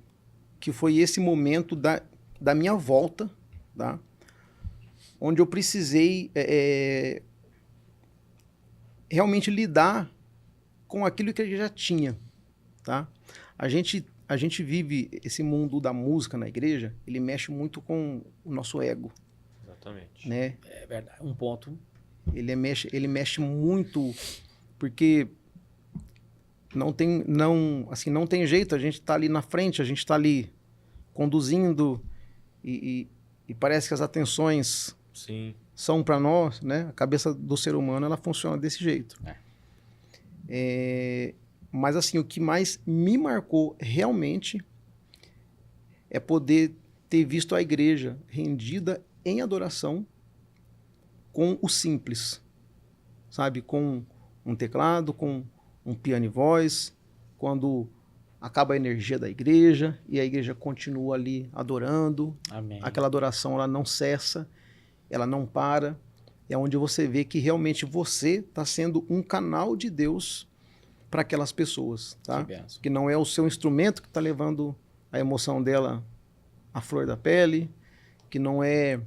que foi esse momento da minha volta, tá? Onde eu precisei realmente lidar com aquilo que eu já tinha, tá? A gente vive esse mundo da música na igreja, ele mexe muito com o nosso ego, Exatamente. né? É verdade, um ponto. Ele mexe muito, porque não tem jeito, a gente está ali na frente, a gente está ali conduzindo e parece que as atenções Sim. são para nós, né? A cabeça do ser humano, ela funciona desse jeito. Mas assim, o que mais me marcou realmente é poder ter visto a igreja rendida em adoração com o simples, sabe? Com um teclado, com um piano e voz, quando acaba a energia da igreja e a igreja continua ali adorando. Amém. Aquela adoração, ela não cessa, ela não para. É onde você vê que realmente você está sendo um canal de Deus para aquelas pessoas, tá? Que benção. Que não é o seu instrumento que está levando a emoção dela à flor da pele, que não é,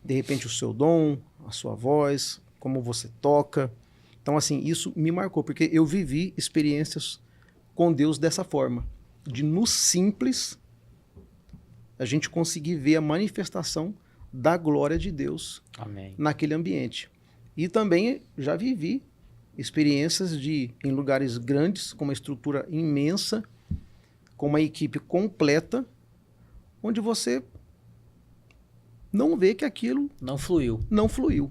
de repente, o seu dom, a sua voz, como você toca. Então, assim, isso me marcou, porque eu vivi experiências com Deus dessa forma, de no simples a gente conseguir ver a manifestação da glória de Deus Amém. naquele ambiente. E também já vivi experiências em lugares grandes, com uma estrutura imensa, com uma equipe completa, onde você não vê que aquilo Não fluiu. não fluiu.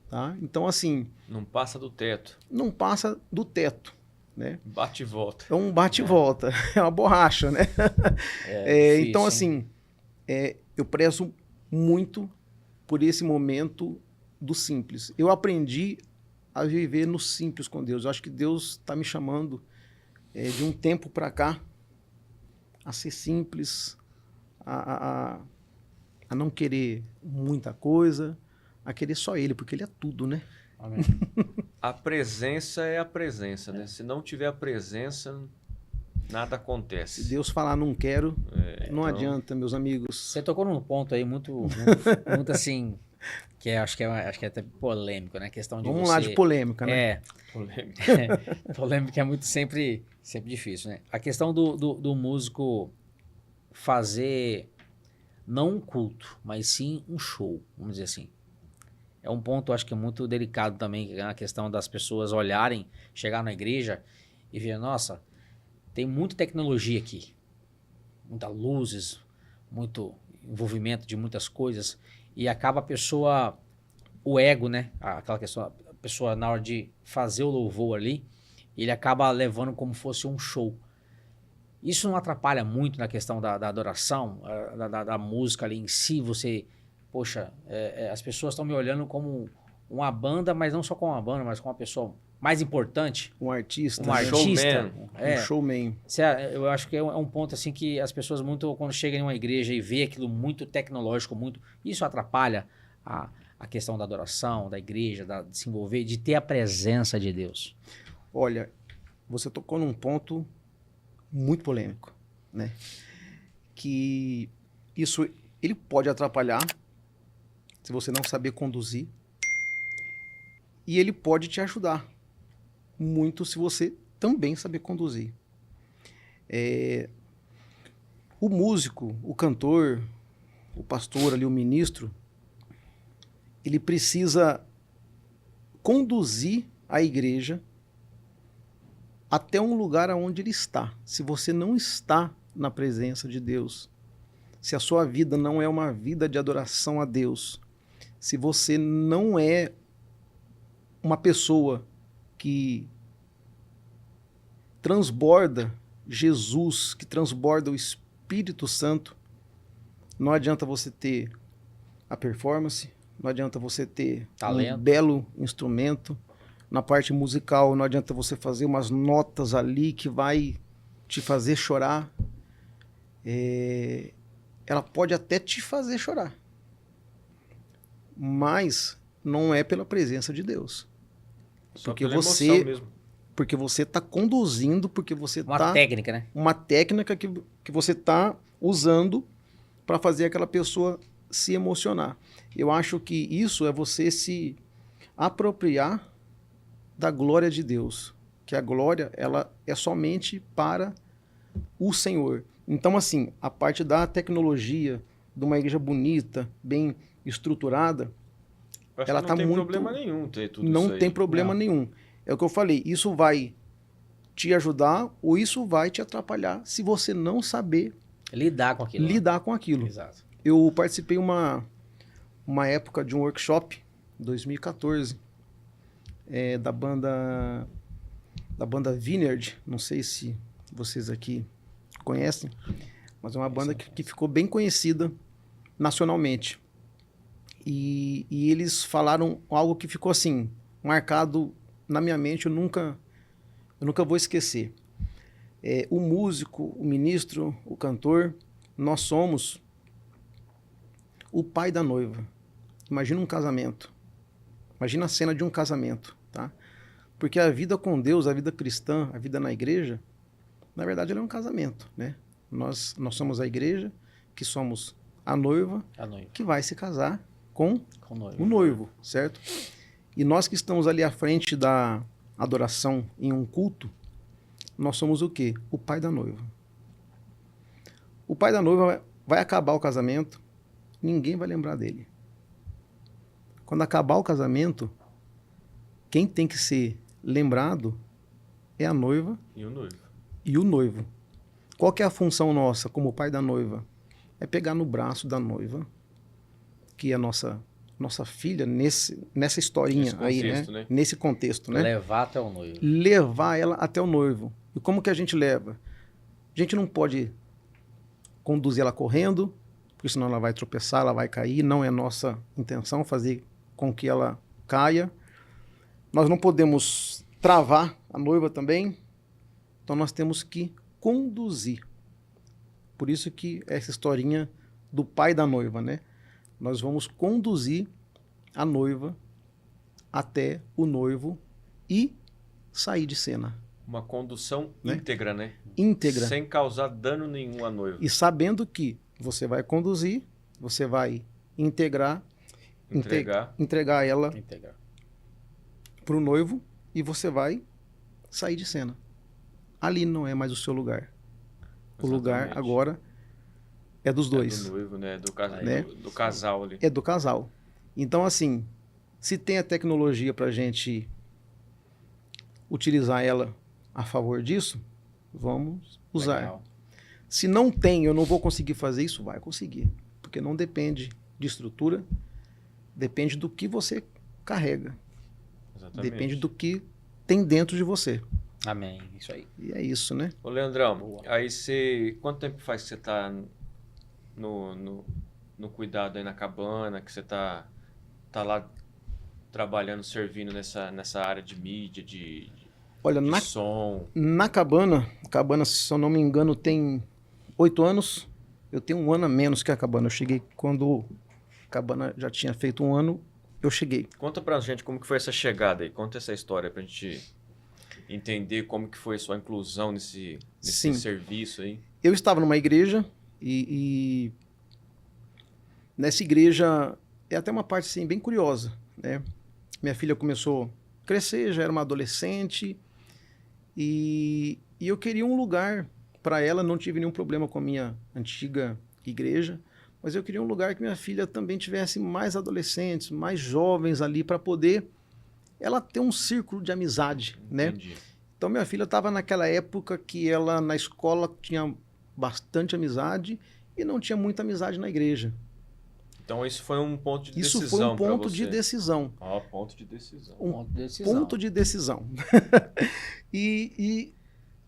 Tá? Então, assim, Não passa do teto. não passa do teto, né? Bate e volta. É um bate e volta, é uma borracha, né? Difícil, então, hein? assim, eu prezo muito por esse momento do simples. Eu aprendi a viver no simples com Deus. Eu acho que Deus está me chamando de um tempo para cá a ser simples, a não querer muita coisa, a querer só Ele, porque Ele é tudo, né? Amém. A presença é a presença, né? Se não tiver a presença, nada Se acontece. Deus falar não quero, não então- adianta, meus amigos. Você tocou num ponto aí muito assim, que acho que é até polêmico, né? A questão de Vamos você... lá de polêmica, né? É, Polêmica. polêmica é muito sempre difícil, né? A questão do músico fazer não um culto, mas sim um show, vamos dizer assim. É um ponto, acho que é muito delicado também, que é a questão das pessoas olharem, chegar na igreja e ver, nossa, tem muita tecnologia aqui, muitas luzes, muito envolvimento de muitas coisas, e acaba a pessoa, o ego, né? Aquela questão, a pessoa na hora de fazer o louvor ali, ele acaba levando como fosse um show. Isso não atrapalha muito na questão da adoração, da música ali em si, você... Poxa, as pessoas estão me olhando como uma banda, mas não só como uma banda, mas como uma pessoa mais importante. Um artista, Um né? artista. Um showman. Eu acho que é um ponto assim que as pessoas muito, quando chegam em uma igreja e vê aquilo muito tecnológico, muito, isso atrapalha a questão da adoração, da igreja, de se envolver, de ter a presença de Deus. Olha, você tocou num ponto muito polêmico, né? Que isso, ele pode atrapalhar se você não saber conduzir, e ele pode te ajudar muito se você também saber conduzir. O músico, o cantor, o pastor ali, o ministro, ele precisa conduzir a igreja até um lugar aonde ele está. Se você não está na presença de Deus, se a sua vida não é uma vida de adoração a Deus, se você não é uma pessoa que transborda Jesus, que transborda o Espírito Santo, não adianta você ter a performance, não adianta você ter Talento. um belo instrumento, na parte musical não adianta você fazer umas notas ali que vai te fazer chorar. Ela pode até te fazer chorar, mas não é pela presença de Deus. Só Porque pela você- emoção mesmo. Porque você está conduzindo, porque você Uma está... técnica, né? Uma técnica que você está usando para fazer aquela pessoa se emocionar. Eu acho que isso é você se apropriar da glória de Deus. Que a glória, ela é somente para o Senhor. Então, assim, a parte da tecnologia, de uma igreja bonita, bem estruturada, Acho ela que tá não tem muito- problema nenhum ter tudo não isso aí. tem problema Não. nenhum. É o que eu falei, isso vai te ajudar ou isso vai te atrapalhar se você não saber Lidar com aquilo. né? lidar com aquilo. Exato. Eu participei uma época de um workshop, 2014, da banda Vineyard, não sei se vocês aqui conhecem, mas é uma banda que ficou bem conhecida nacionalmente. E eles falaram algo que ficou assim, marcado na minha mente, eu nunca vou esquecer. O músico, o ministro, o cantor, nós somos o pai da noiva. Imagina um casamento. Imagina a cena de um casamento, tá? Porque a vida com Deus, a vida cristã, a vida na igreja, na verdade ela é um casamento, né? Nós somos a igreja, que somos a noiva, A noiva. que vai se casar com Com o noivo. o noivo, certo? E nós que estamos ali à frente da adoração em um culto, nós somos o quê? O pai da noiva. O pai da noiva vai acabar o casamento, ninguém vai lembrar dele. Quando acabar o casamento, quem tem que ser lembrado é a noiva E o noivo. e o noivo. Qual que é a função nossa como pai da noiva? É pegar no braço da noiva, que é a nossa filha, nessa historinha Nesse aí, contexto, né? né? Nesse contexto, né? Levar até o noivo. Levar ela até o noivo. E como que a gente leva? A gente não pode conduzir ela correndo, porque senão ela vai tropeçar, ela vai cair. Não é nossa intenção fazer com que ela caia. Nós não podemos travar a noiva também. Então nós temos que conduzir. Por isso que essa historinha do pai da noiva, né? Nós vamos conduzir a noiva até o noivo e sair de cena. Uma condução Né? íntegra, né? íntegra. Sem causar dano nenhum à noiva. E sabendo que você vai conduzir, você vai integrar, entregar ela Integral. para o noivo e você vai sair de cena. Ali não é mais o seu lugar. O lugar Exatamente. agora é dos dois. É do noivo, né? Né? Do casal ali. É do casal. Então, assim, se tem a tecnologia para a gente utilizar ela a favor disso, vamos usar. Legal. Se não tem, eu não vou conseguir fazer isso, vai conseguir. Porque não depende de estrutura, depende do que você carrega. Exatamente. Depende do que tem dentro de você. Amém. Isso aí. E é isso, né? Ô, Leandrão, Boa. aí você... Quanto tempo faz que você tá no cuidado aí na cabana, que você tá lá trabalhando, servindo nessa área de mídia, de Olha, som? na cabana, se eu não me engano, tem 8 anos. Eu tenho 1 ano a menos que a cabana. Eu cheguei quando a cabana já tinha feito 1 ano, eu cheguei. Conta pra gente como que foi essa chegada aí. Conta essa história pra gente entender como que foi a sua inclusão nesse Sim. serviço aí. Eu estava numa igreja e nessa igreja é até uma parte assim, bem curiosa, né? Minha filha começou a crescer, já era uma adolescente e eu queria um lugar para ela. Não tive nenhum problema com a minha antiga igreja, mas eu queria um lugar que minha filha também tivesse mais adolescentes, mais jovens ali para poder ela ter um círculo de amizade, né? Entendi. Então, minha filha estava naquela época que ela, na escola, tinha bastante amizade e não tinha muita amizade na igreja. Então isso foi um ponto de Isso decisão foi um pra ponto você. de decisão. Ó, ponto de decisão. Um Ponto de decisão. ponto de decisão. e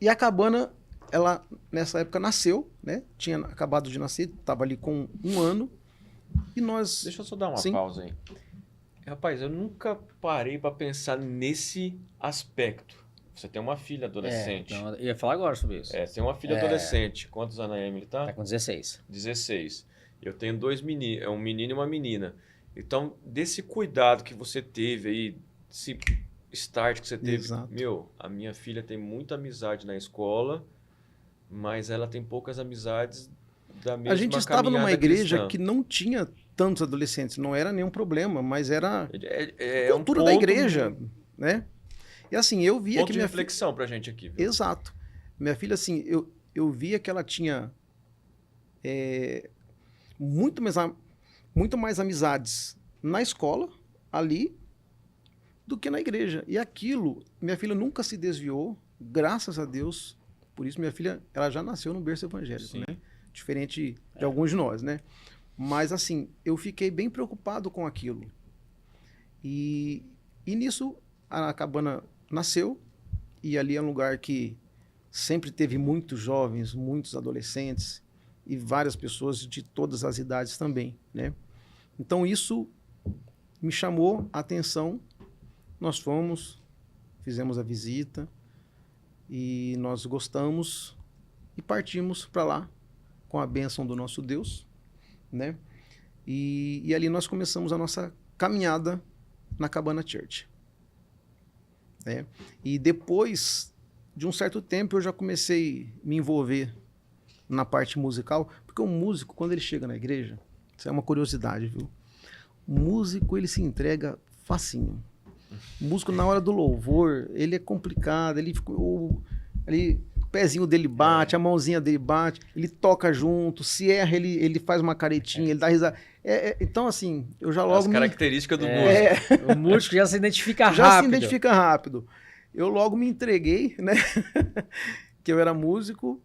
a cabana, ela, nessa época, nasceu, né? Tinha acabado de nascer, estava ali com 1 ano. E nós... Deixa eu só dar uma Sim. pausa aí. Rapaz, eu nunca parei pra pensar nesse aspecto. Você tem uma filha adolescente. Então, eu ia falar agora sobre isso. Você tem uma filha adolescente. Quantos anos a Emily tá? Tá com 16. 16. Eu tenho 2 meninos, um menino e uma menina. Então, desse cuidado que você teve aí, desse start que você teve, Exato. meu, a minha filha tem muita amizade na escola, mas ela tem poucas amizades da mesma A gente estava numa caminhada igreja cristã. que não tinha tantos adolescentes. Não era nenhum problema, mas era É um cultura da ponto- igreja, né? E assim, eu via Ponto que de minha filha... reflexão pra gente aqui. Viu? Exato. Minha filha, assim, eu via que ela tinha muito mais amizades na escola, ali, do que na igreja. E aquilo, minha filha nunca se desviou, graças a Deus. Por isso, minha filha, ela já nasceu num berço evangélico, Sim. né? Diferente de alguns de nós, né? Mas, assim, eu fiquei bem preocupado com aquilo. E nisso, a cabana nasceu, e ali é um lugar que sempre teve muitos jovens, muitos adolescentes, e várias pessoas de todas as idades também, né? Então, isso me chamou a atenção. Nós fomos, fizemos a visita, e nós gostamos, e partimos para lá, com a bênção do nosso Deus, né? E ali nós começamos a nossa caminhada na Cabana Church, né? E depois de um certo tempo eu já comecei a me envolver na parte musical, porque o músico, quando ele chega na igreja, isso é uma curiosidade, viu? O músico, ele se entrega facinho. O músico, na hora do louvor, ele é complicado, o pezinho dele bate, a mãozinha dele bate, ele toca junto, se erra, ele faz uma caretinha, ele dá risada. Então, assim, eu já logo As características do músico. O músico já se identifica já rápido. se identifica rápido. Eu logo me entreguei, né? Que eu era músico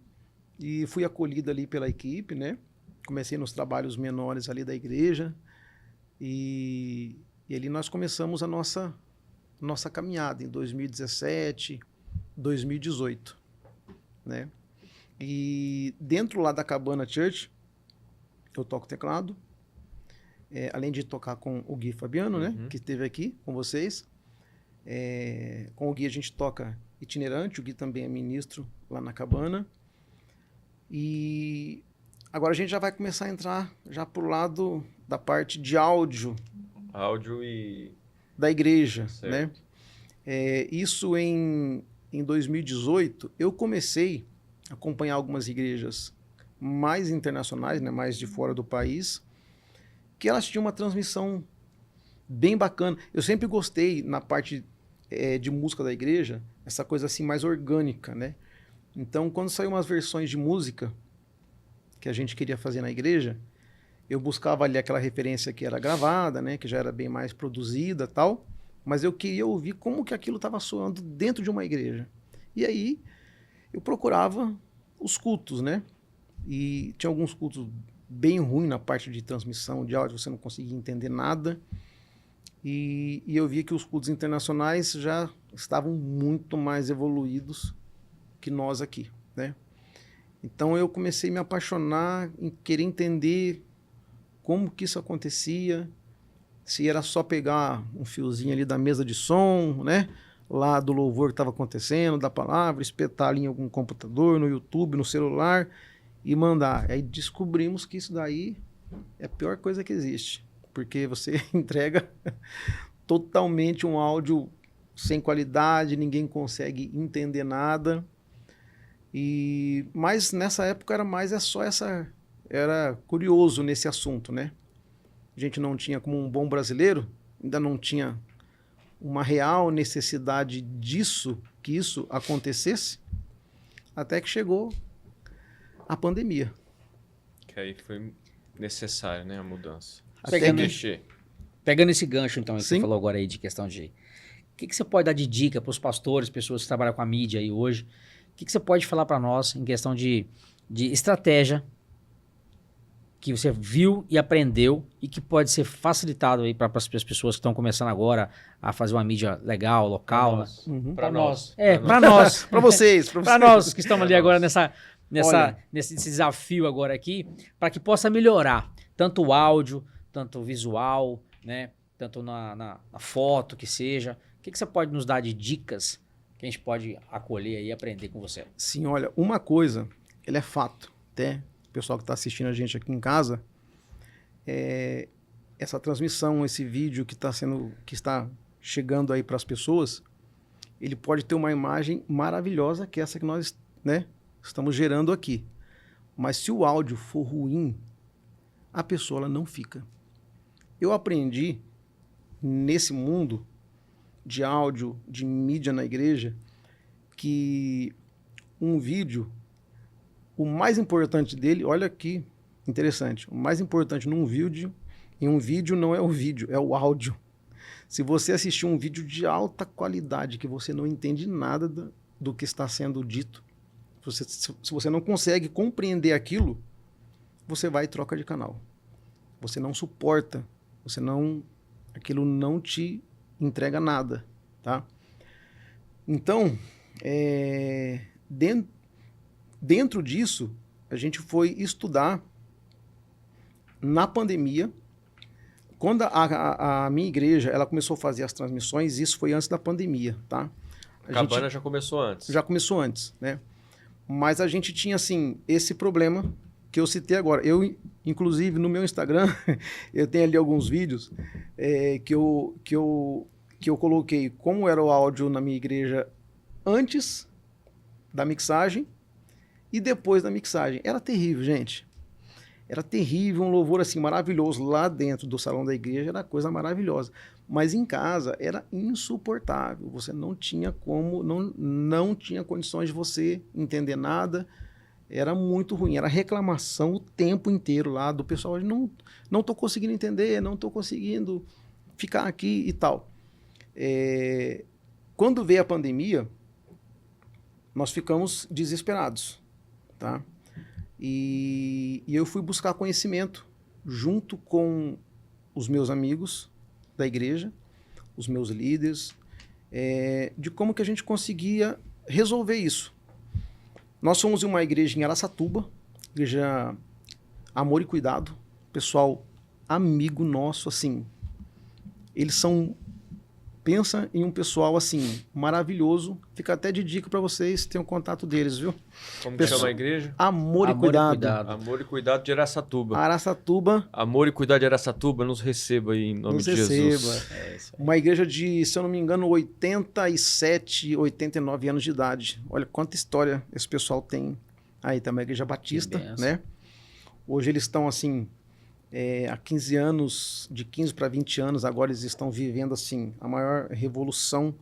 e fui acolhido ali pela equipe, né? Comecei nos trabalhos menores ali da igreja e ali nós começamos a nossa caminhada em 2017, 2018, né? E dentro lá da Cabana Church, eu toco teclado, além de tocar com o Gui Fabiano, né? Que esteve aqui com vocês. Com o Gui a gente toca itinerante, o Gui também é ministro lá na Cabana. E agora a gente já vai começar a entrar já pro lado da parte de áudio Áudio e... da igreja, Certo. né? Isso em em 2018, eu comecei a acompanhar algumas igrejas mais internacionais, né, mais de fora do país, que elas tinham uma transmissão bem bacana. Eu sempre gostei, na parte de música da igreja, essa coisa assim mais orgânica, né? Então, quando saiu umas versões de música que a gente queria fazer na igreja, eu buscava ali aquela referência que era gravada, né, que já era bem mais produzida e tal, mas eu queria ouvir como que aquilo estava soando dentro de uma igreja. E aí eu procurava os cultos, né? E tinha alguns cultos bem ruins na parte de transmissão de áudio, você não conseguia entender nada. E eu via que os cultos internacionais já estavam muito mais evoluídos que nós aqui, né? Então eu comecei a me apaixonar em querer entender como que isso acontecia, se era só pegar um fiozinho ali da mesa de som, né? Lá do louvor que estava acontecendo, da palavra, espetar ali em algum computador, no YouTube, no celular e mandar. Aí descobrimos que isso daí é a pior coisa que existe, porque você entrega totalmente um áudio sem qualidade, ninguém consegue entender nada. Mas nessa época era curioso nesse assunto, né? A gente não tinha, como um bom brasileiro, ainda não tinha uma real necessidade que isso acontecesse, até que chegou a pandemia. Que aí foi necessário, né, a mudança. Pegando esse gancho, então, que Sim. você falou agora aí de questão de... O que você pode dar de dica para os pastores, pessoas que trabalham com a mídia aí hoje? O que você pode falar para nós em questão de estratégia que você viu e aprendeu e que pode ser facilitado aí para as pessoas que estão começando agora a fazer uma mídia legal, local, né? Para nós. Para nós. Para vocês. Para nós que estamos ali agora Olha, nesse desafio agora aqui, para que possa melhorar tanto o áudio, tanto o visual, né? Tanto na foto que seja. O que você pode nos dar de dicas que a gente pode acolher aí e aprender com você? Sim, olha, uma coisa, ele é fato, até o pessoal que está assistindo a gente aqui em casa, essa transmissão, esse vídeo que está chegando aí para as pessoas, ele pode ter uma imagem maravilhosa, que é essa que nós, né, estamos gerando aqui. Mas se o áudio for ruim, a pessoa ela não fica. Eu aprendi nesse mundo de áudio, de mídia na igreja, que um vídeo, o mais importante dele, olha que interessante, o mais importante em um vídeo não é o vídeo, é o áudio. Se você assistir um vídeo de alta qualidade, que você não entende nada do que está sendo dito, se você não consegue compreender aquilo, você vai e troca de canal. Você não suporta, aquilo não te entrega nada, tá? Então, dentro disso, a gente foi estudar na pandemia. Quando a minha igreja ela começou a fazer as transmissões, isso foi antes da pandemia, tá? A Cabana já começou antes. Já começou antes, né? Mas a gente tinha, assim, esse problema que eu citei agora. Eu, inclusive, no meu Instagram, eu tenho ali alguns vídeos que eu coloquei como era o áudio na minha igreja antes da mixagem e depois da mixagem. Era terrível, gente. Era terrível, um louvor assim maravilhoso lá dentro do salão da igreja, era coisa maravilhosa. Mas em casa era insuportável. Você não tinha como, não tinha condições de você entender nada. Era muito ruim, era reclamação o tempo inteiro lá do pessoal. Não estou conseguindo entender, não estou conseguindo ficar aqui e tal. Quando veio a pandemia, nós ficamos desesperados, tá? E eu fui buscar conhecimento junto com os meus amigos da igreja, os meus líderes, de como que a gente conseguia resolver isso. Nós somos uma igreja em Araçatuba, igreja Amor e Cuidado, pessoal amigo nosso, assim, eles são pensa em um pessoal assim, maravilhoso. Fica até de dica para vocês, tem o contato deles, viu? Como que chama a igreja? Amor e Amor e Cuidado. Cuidado. Amor e Cuidado de Araçatuba. Araçatuba, Amor e Cuidado de Araçatuba, nos receba aí em nome nos de Jesus. receba. É isso aí. Uma igreja de, se eu não me engano, 87, 89 anos de idade. Olha quanta história esse pessoal tem. Aí tá uma igreja batista, benção. né? Hoje eles estão assim, há 15 anos, de 15 para 20 anos, agora eles estão vivendo assim a maior revolução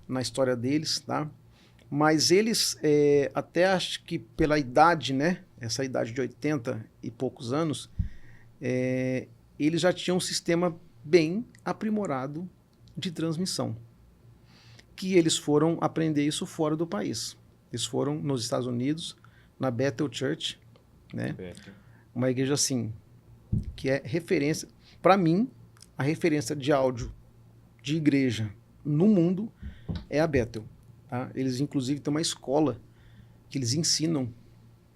na história deles, tá? Mas eles, até acho que pela idade, né? Essa idade de 80 e poucos anos, eles já tinham um sistema bem aprimorado de transmissão. Que eles foram aprender isso fora do país. Eles foram nos Estados Unidos, na Bethel Church, né? Uma igreja assim, que é referência, para mim, a referência de áudio de igreja no mundo é a Bethel. Tá? Eles, inclusive, têm uma escola que eles ensinam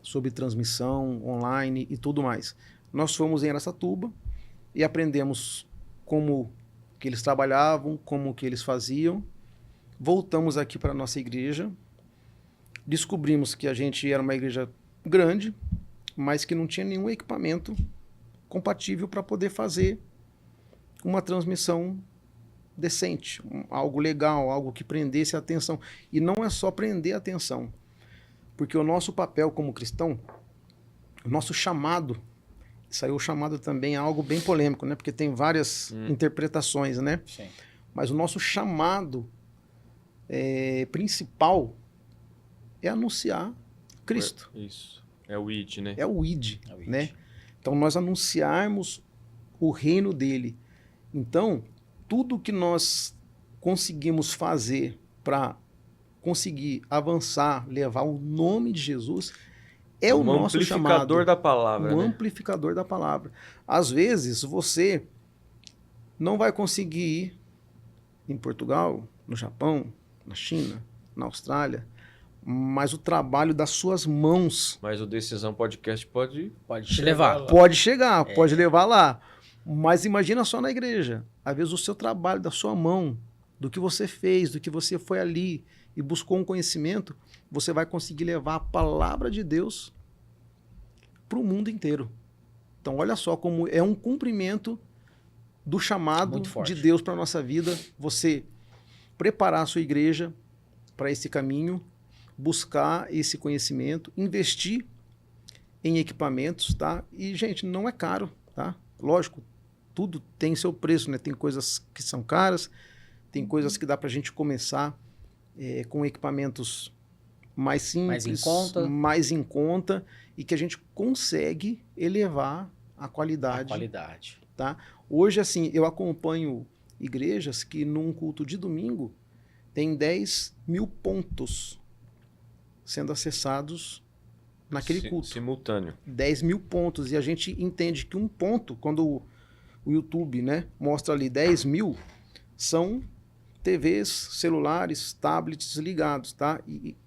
sobre transmissão online e tudo mais. Nós fomos em Araçatuba e aprendemos como que eles trabalhavam, como que eles faziam. Voltamos aqui para a nossa igreja, descobrimos que a gente era uma igreja grande, mas que não tinha nenhum equipamento compatível para poder fazer uma transmissão decente, algo legal, algo que prendesse a atenção. E não é só prender a atenção, porque o nosso papel como cristão, o nosso chamado, isso aí o chamado também é algo bem polêmico, né? Porque tem várias interpretações, né? Sim. Mas o nosso chamado principal é anunciar Cristo. Isso. É o ID, né? É o ID, É o ID. né? Então, nós anunciarmos o reino dele. Então, tudo que nós conseguimos fazer para conseguir avançar, levar o nome de Jesus, é o nosso chamado. amplificador da palavra, Um né? amplificador da palavra. Às vezes, você não vai conseguir ir em Portugal, no Japão, na China, na Austrália, mas o trabalho das suas mãos Mas o Decisão Podcast pode Pode te levar. lá. pode chegar, pode levar lá. Mas imagina só na igreja. Às vezes o seu trabalho, da sua mão, do que você fez, do que você foi ali e buscou um conhecimento, você vai conseguir levar a palavra de Deus para o mundo inteiro. Então olha só como é um cumprimento do chamado Muito forte. de Deus para a nossa vida. Você preparar a sua igreja para esse caminho, buscar esse conhecimento, investir em equipamentos, tá? E, gente, não é caro, tá? Lógico, tudo tem seu preço, né? Tem coisas que são caras, tem coisas que dá pra gente começar com equipamentos mais simples, mais em conta, e que a gente consegue elevar a qualidade. Tá? Hoje, assim, eu acompanho igrejas que num culto de domingo tem 10 mil pontos sendo acessados naquele culto. Simultâneo. 10 mil pontos. E a gente entende que um ponto, quando o YouTube, né, mostra ali 10 mil, são TVs, celulares, tablets ligados, tá? E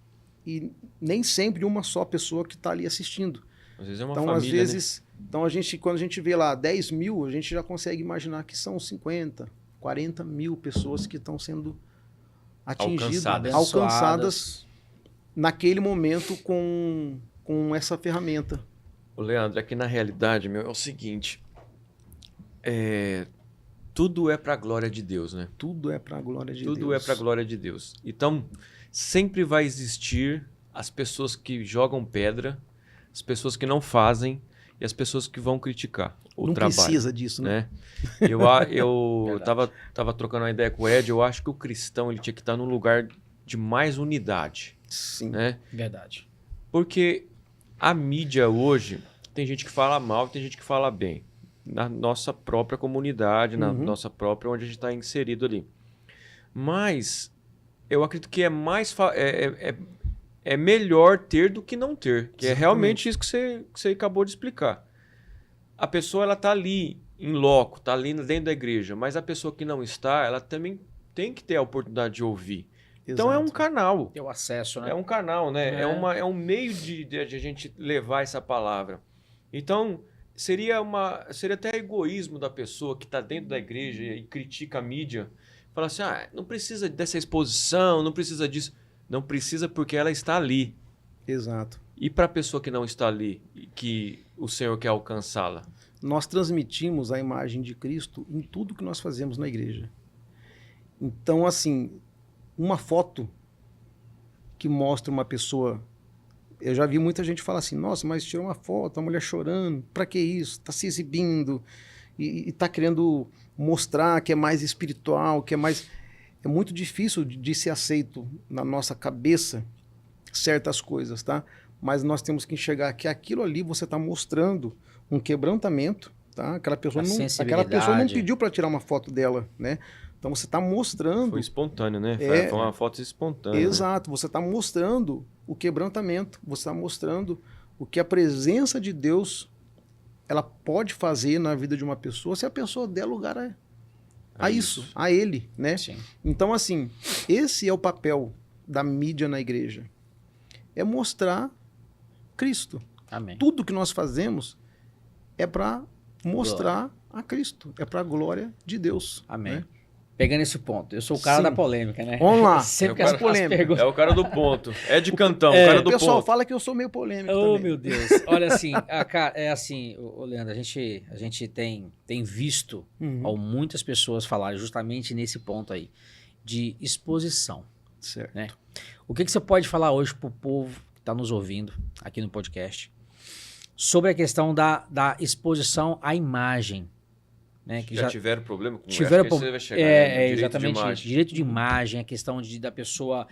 nem sempre uma só pessoa que está ali assistindo. Às vezes é uma Então, família, às vezes, então quando a gente vê lá 10 mil, a gente já consegue imaginar que são 50, 40 mil pessoas que estão sendo atingidas, alcançadas naquele momento com essa ferramenta. O Leandro, aqui na realidade, meu, é o seguinte, tudo é para a glória de Deus, né? Tudo é para a glória de Deus. Tudo é para a glória de Deus. Então, sempre vai existir as pessoas que jogam pedra, as pessoas que não fazem e as pessoas que vão criticar o trabalho. Não precisa disso, né? Eu tava trocando uma ideia com o Ed, eu acho que o cristão ele tinha que estar num lugar de mais unidade, Sim. né? Verdade. Porque a mídia hoje, tem gente que fala mal, tem gente que fala bem. Na nossa própria comunidade, na nossa própria, onde a gente está inserido ali. Mas eu acredito que é melhor ter do que não ter. Que é realmente isso que você acabou de explicar. A pessoa ela está ali, em loco, está ali dentro da igreja. Mas a pessoa que não está, ela também tem que ter a oportunidade de ouvir. Então é um canal. Ter o acesso, né? É um canal, né? É um meio de a gente levar essa palavra. Então, seria até egoísmo da pessoa que está dentro da igreja e critica a mídia, Fala assim, não precisa dessa exposição, não precisa disso. Não precisa porque ela está ali. Exato. E para a pessoa que não está ali, que o Senhor quer alcançá-la? Nós transmitimos a imagem de Cristo em tudo que nós fazemos na igreja. Então, assim, uma foto que mostra uma pessoa... Eu já vi muita gente falar assim, nossa, mas tirou uma foto, a mulher chorando, pra que isso? Tá se exibindo e tá querendo mostrar que é mais espiritual, que é mais... É muito difícil de ser aceito na nossa cabeça certas coisas, tá? Mas nós temos que enxergar que aquilo ali você está mostrando um quebrantamento, tá? Aquela pessoa não pediu para tirar uma foto dela, né? Então você está mostrando... Foi espontâneo, né? Foi uma foto espontânea. Exato. Né? Você está mostrando o quebrantamento. Você está mostrando o que a presença de Deus ela pode fazer na vida de uma pessoa se a pessoa der lugar a isso, a ele, né? Sim. Então, assim, esse é o papel da mídia na igreja. É mostrar Cristo. Amém. Tudo que nós fazemos é para mostrar a Cristo. É para a glória de Deus. Amém. Né? Pegando esse ponto, eu sou o cara Sim. da polêmica, né? Vamos lá. Sempre É o que cara- as perguntas... É o cara do ponto. É de cantão, o cara O do pessoal ponto. fala que eu sou meio polêmico Oh, também. meu Deus. Olha assim, é assim, Leandro, a gente tem visto muitas pessoas falarem justamente nesse ponto aí, de exposição. Certo. Né? O que você pode falar hoje pro povo que está nos ouvindo aqui no podcast sobre a questão da exposição à imagem? Né? Que Já tiveram problema com tiveram acho que você vai chegar, né? No direito exatamente de isso. imagem. Direito de imagem, a questão da pessoa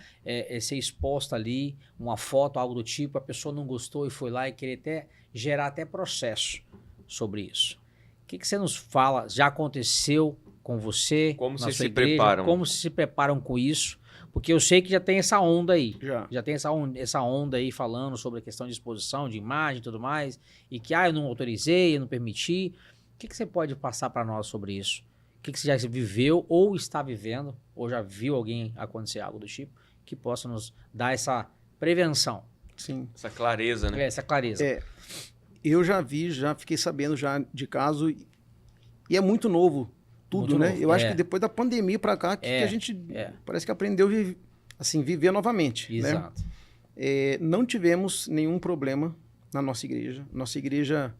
ser exposta ali, uma foto, algo do tipo, a pessoa não gostou e foi lá e querer gerar até processo sobre isso. O que você nos fala? Já aconteceu com você? Como na vocês sua se igreja? preparam? Como vocês se preparam com isso? Porque eu sei que já tem essa onda aí. Já. Já tem essa onda aí falando sobre a questão de exposição, de imagem e tudo mais. E que, eu não autorizei, eu não permiti. O que você pode passar para nós sobre isso? O que você já viveu ou está vivendo, ou já viu alguém acontecer algo do tipo, que possa nos dar essa prevenção? Sim. Essa clareza, né? Essa clareza. Eu já fiquei sabendo já de caso, e é muito novo tudo, Muito né? novo, Eu acho que depois da pandemia para cá, que a gente parece que aprendeu a viver novamente. Exato. Né? Não tivemos nenhum problema na nossa igreja. Nossa igreja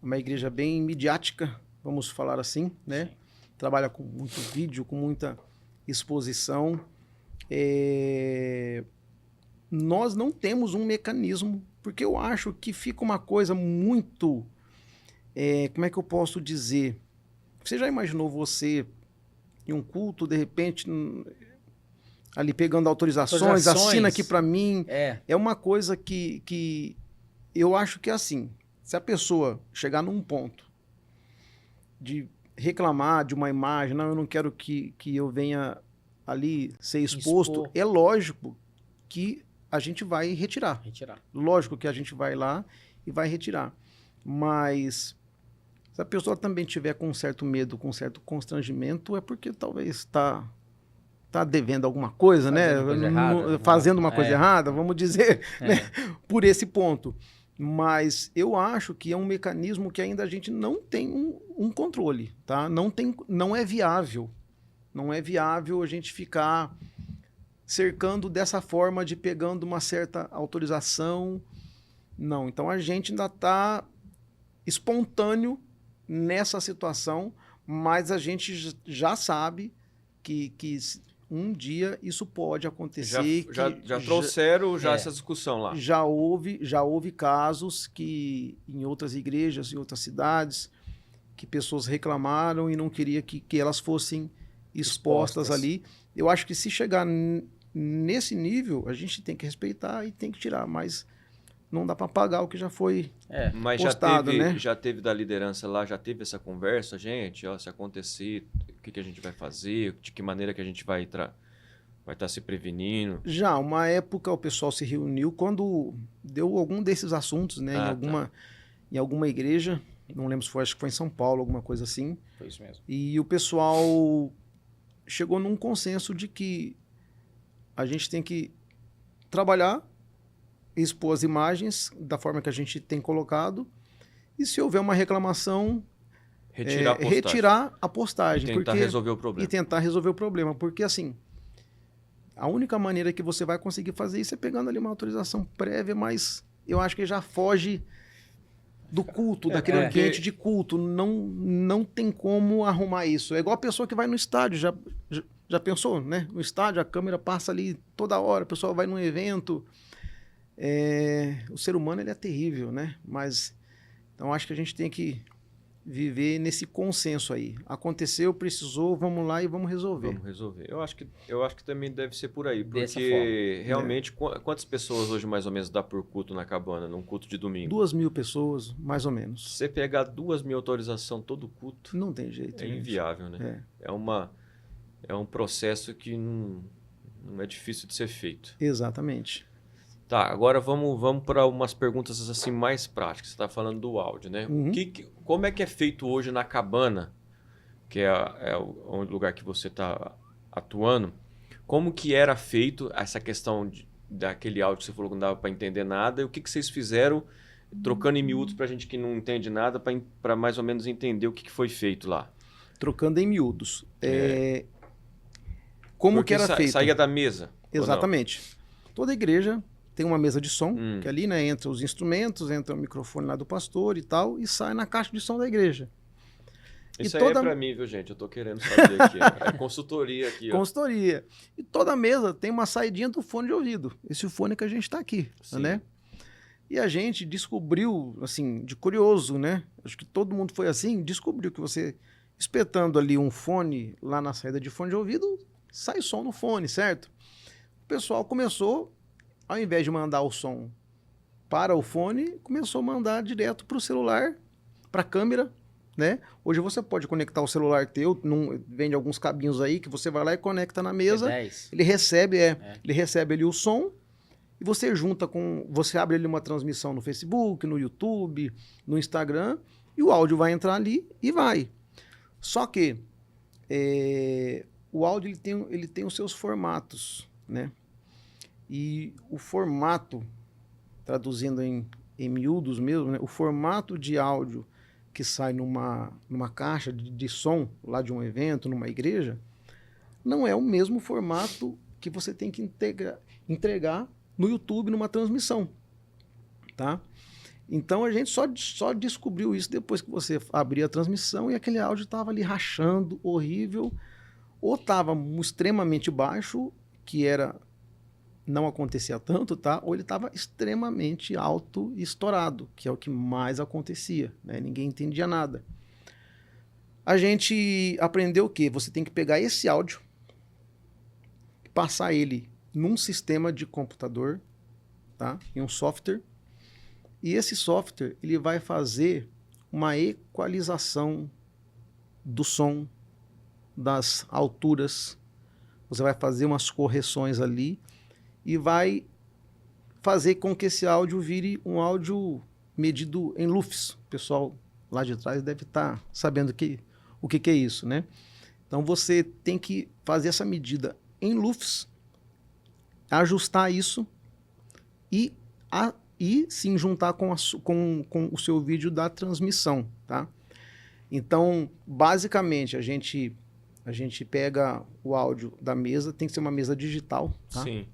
é uma igreja bem midiática, vamos falar assim, né? Sim. Trabalha com muito vídeo, com muita exposição. Nós não temos um mecanismo, porque eu acho que fica uma coisa muito... como é que eu posso dizer? Você já imaginou você em um culto, de repente, ali pegando autorizações, assina aqui para mim. É uma coisa que eu acho que é assim. Se a pessoa chegar num ponto de reclamar de uma imagem, não, eu não quero que eu venha ali ser exposto, é lógico que a gente vai retirar. Lógico que a gente vai lá e vai retirar. Mas se a pessoa também tiver com um certo medo, com um certo constrangimento, é porque talvez está devendo alguma coisa, fazendo uma coisa errada, vamos dizer, né? Por esse ponto. Mas eu acho que é um mecanismo que ainda a gente não tem um controle, tá? Não é viável. Não é viável a gente ficar cercando dessa forma, de pegando uma certa autorização. Não, então a gente ainda está espontâneo nessa situação, mas a gente já sabe que um dia isso pode acontecer. Já trouxeram essa discussão lá. Já houve casos que em outras igrejas, em outras cidades, que pessoas reclamaram e não queria que elas fossem expostas ali. Eu acho que se chegar nesse nível, a gente tem que respeitar e tem que tirar, mas não dá para pagar o que já foi postado, mas né? já teve da liderança lá, já teve essa conversa, gente, se acontecer, o que a gente vai fazer, de que maneira que a gente vai estar se prevenindo? Já, uma época o pessoal se reuniu quando deu algum desses assuntos, né? Em alguma igreja, não lembro se foi, acho que foi em São Paulo, alguma coisa assim. Foi isso mesmo. E o pessoal chegou num consenso de que a gente tem que trabalhar, expor as imagens da forma que a gente tem colocado, e se houver uma reclamação, retirar a postagem. E tentar resolver o problema. E tentar resolver o problema. Porque, assim, a única maneira que você vai conseguir fazer isso é pegando ali uma autorização prévia, mas eu acho que já foge do culto, daquele ambiente de culto. Não tem como arrumar isso. É igual a pessoa que vai no estádio, já pensou, né? No estádio, a câmera passa ali toda hora, a pessoa vai num evento. O ser humano, ele é terrível, né? Mas, então, acho que a gente tem que viver nesse consenso aí. Aconteceu, precisou, vamos lá e vamos resolver. Vamos resolver. Eu acho que também deve ser por aí, Dessa porque realmente, quantas pessoas hoje mais ou menos dá por culto na cabana, num culto de domingo? 2.000 pessoas, mais ou menos. Você pegar 2.000 autorização todo culto, Não tem jeito. é gente. inviável, né? É um processo que não é difícil de ser feito. Exatamente. Tá, agora vamos para umas perguntas assim mais práticas. Você está falando do áudio, né? Uhum. Como é que é feito hoje na cabana, que é o lugar que você está atuando? Como que era feito essa questão daquele áudio que você falou que não dava para entender nada? E o que vocês fizeram, trocando em miúdos para a gente que não entende nada, para mais ou menos entender o que foi feito lá? Trocando em miúdos. Como Porque que era feito? Saía da mesa? Exatamente. Toda igreja tem uma mesa de som, que ali, né, entra os instrumentos, entra o microfone lá do pastor e tal, e sai na caixa de som da igreja. Isso aí é pra mim, viu, gente? Eu tô querendo saber aqui. É consultoria aqui, ó. Consultoria. E toda mesa tem uma saidinha do fone de ouvido. Esse fone que a gente tá aqui, né? E a gente descobriu, assim, de curioso, né? Acho que todo mundo foi assim, descobriu que você, espetando ali um fone lá na saída de fone de ouvido, sai som no fone, certo? O pessoal começou, ao invés de mandar o som para o fone, começou a mandar direto para o celular, para a câmera, né? Hoje você pode conectar o celular teu, vende alguns cabinhos aí que você vai lá e conecta na mesa. Ele recebe ali o som e você você abre ali uma transmissão no Facebook, no YouTube, no Instagram e o áudio vai entrar ali e vai. Só que o áudio ele tem os seus formatos, né? E o formato, traduzindo em miúdos mesmo, né? O formato de áudio que sai numa caixa de som lá de um evento, numa igreja, não é o mesmo formato que você tem que entregar no YouTube numa transmissão, tá? Então a gente só descobriu isso depois que você abria a transmissão e aquele áudio estava ali rachando, horrível, ou estava extremamente baixo, que não acontecia tanto, tá? Ou ele estava extremamente alto e estourado, que é o que mais acontecia, né? Ninguém entendia nada. A gente aprendeu o quê? Você tem que pegar esse áudio, passar ele num sistema de computador, tá? Em um software, e esse software ele vai fazer uma equalização do som, das alturas, você vai fazer umas correções ali, e vai fazer com que esse áudio vire um áudio medido em LUFS. O pessoal lá de trás deve estar sabendo o que é isso, né? Então você tem que fazer essa medida em LUFS, ajustar isso e sim juntar com o seu vídeo da transmissão, tá? Então, basicamente, a gente pega o áudio da mesa, tem que ser uma mesa digital, tá? Sim.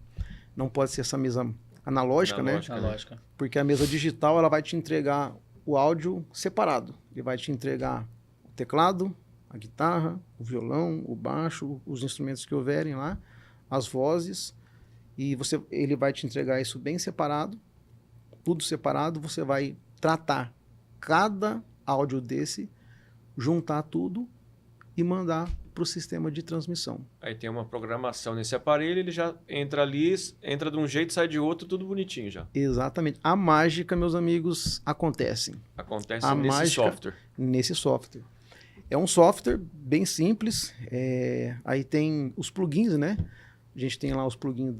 Não pode ser essa mesa analógica, né? Analógica. Porque a mesa digital ela vai te entregar o áudio separado. Ele vai te entregar o teclado, a guitarra, o violão, o baixo, os instrumentos que houverem lá, as vozes, e ele vai te entregar isso bem separado, tudo separado. Você vai tratar cada áudio desse, juntar tudo e mandar para o sistema de transmissão. Aí tem uma programação nesse aparelho, ele já entra ali, entra de um jeito, sai de outro, tudo bonitinho já. Exatamente. A mágica, meus amigos, acontece Software. Nesse software. É um software bem simples. Aí tem os plugins, né? A gente tem lá os plugins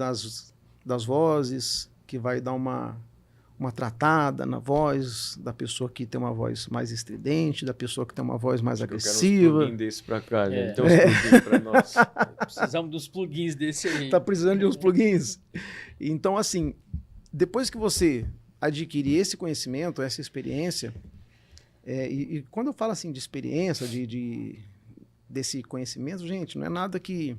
das vozes, que vai dar uma tratada na voz da pessoa que tem uma voz mais estridente, da pessoa que tem uma voz mais agressiva. Eu quero uns plugins desse pra cá, gente. Tem uns plugins pra nós. Precisamos dos plugins desse aí. Tá precisando de uns plugins? Então, assim, depois que você adquirir esse conhecimento, essa experiência, E quando eu falo assim de experiência, desse conhecimento, gente, não é nada que...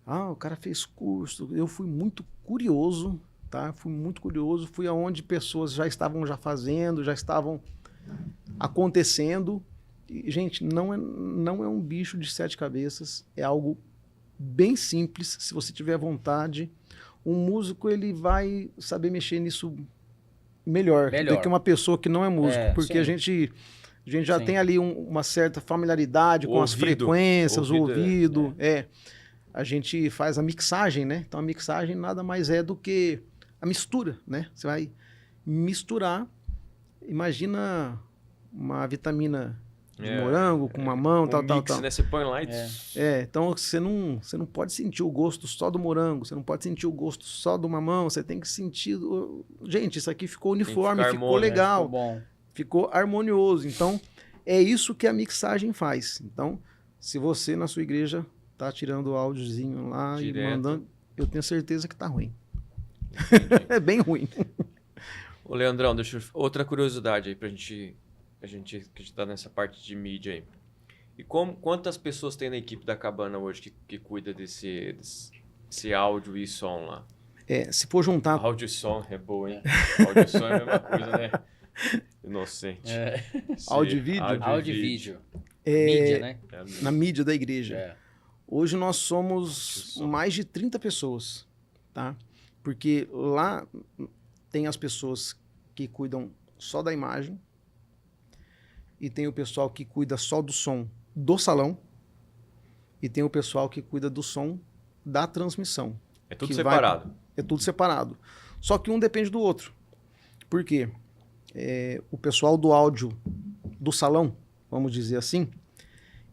o cara fez curso. Eu fui muito curioso, tá? Fui muito curioso. Fui aonde pessoas já estavam fazendo, já estavam acontecendo. E, gente, não é um bicho de 7 cabeças. É algo bem simples, se você tiver vontade. Um músico, ele vai saber mexer nisso melhor do que uma pessoa que não é músico. Porque a gente já tem ali uma certa familiaridade com as frequências, o ouvido. A gente faz a mixagem, né? Então a mixagem nada mais é do que a mistura, né? Você vai misturar, imagina uma vitamina de morango com mamão, tal. Né? Você põe lá e... Então você não pode sentir o gosto só do morango, você não pode sentir o gosto só do mamão, você tem que sentir... Gente, isso aqui ficou uniforme, ficou legal, ficou bom. Ficou harmonioso. Então, é isso que a mixagem faz. Então, se você na sua igreja tá tirando o áudiozinho lá direto, e mandando, eu tenho certeza que tá ruim. É bem ruim. Ô, Leandrão, outra curiosidade aí pra gente... A gente tá nessa parte de mídia aí. E quantas pessoas tem na equipe da Cabana hoje que cuida desse áudio e som lá? Se for juntar... Áudio e som é boa, hein? Áudio e som é a mesma coisa, né? Inocente. Áudio e vídeo? Áudio e vídeo. Mídia, né? Na mídia da igreja. Hoje nós somos mais de 30 pessoas, tá? Porque lá tem as pessoas que cuidam só da imagem, e tem o pessoal que cuida só do som do salão, e tem o pessoal que cuida do som da transmissão. É tudo separado? É tudo separado. Só que um depende do outro. Por quê? O pessoal do áudio do salão, vamos dizer assim,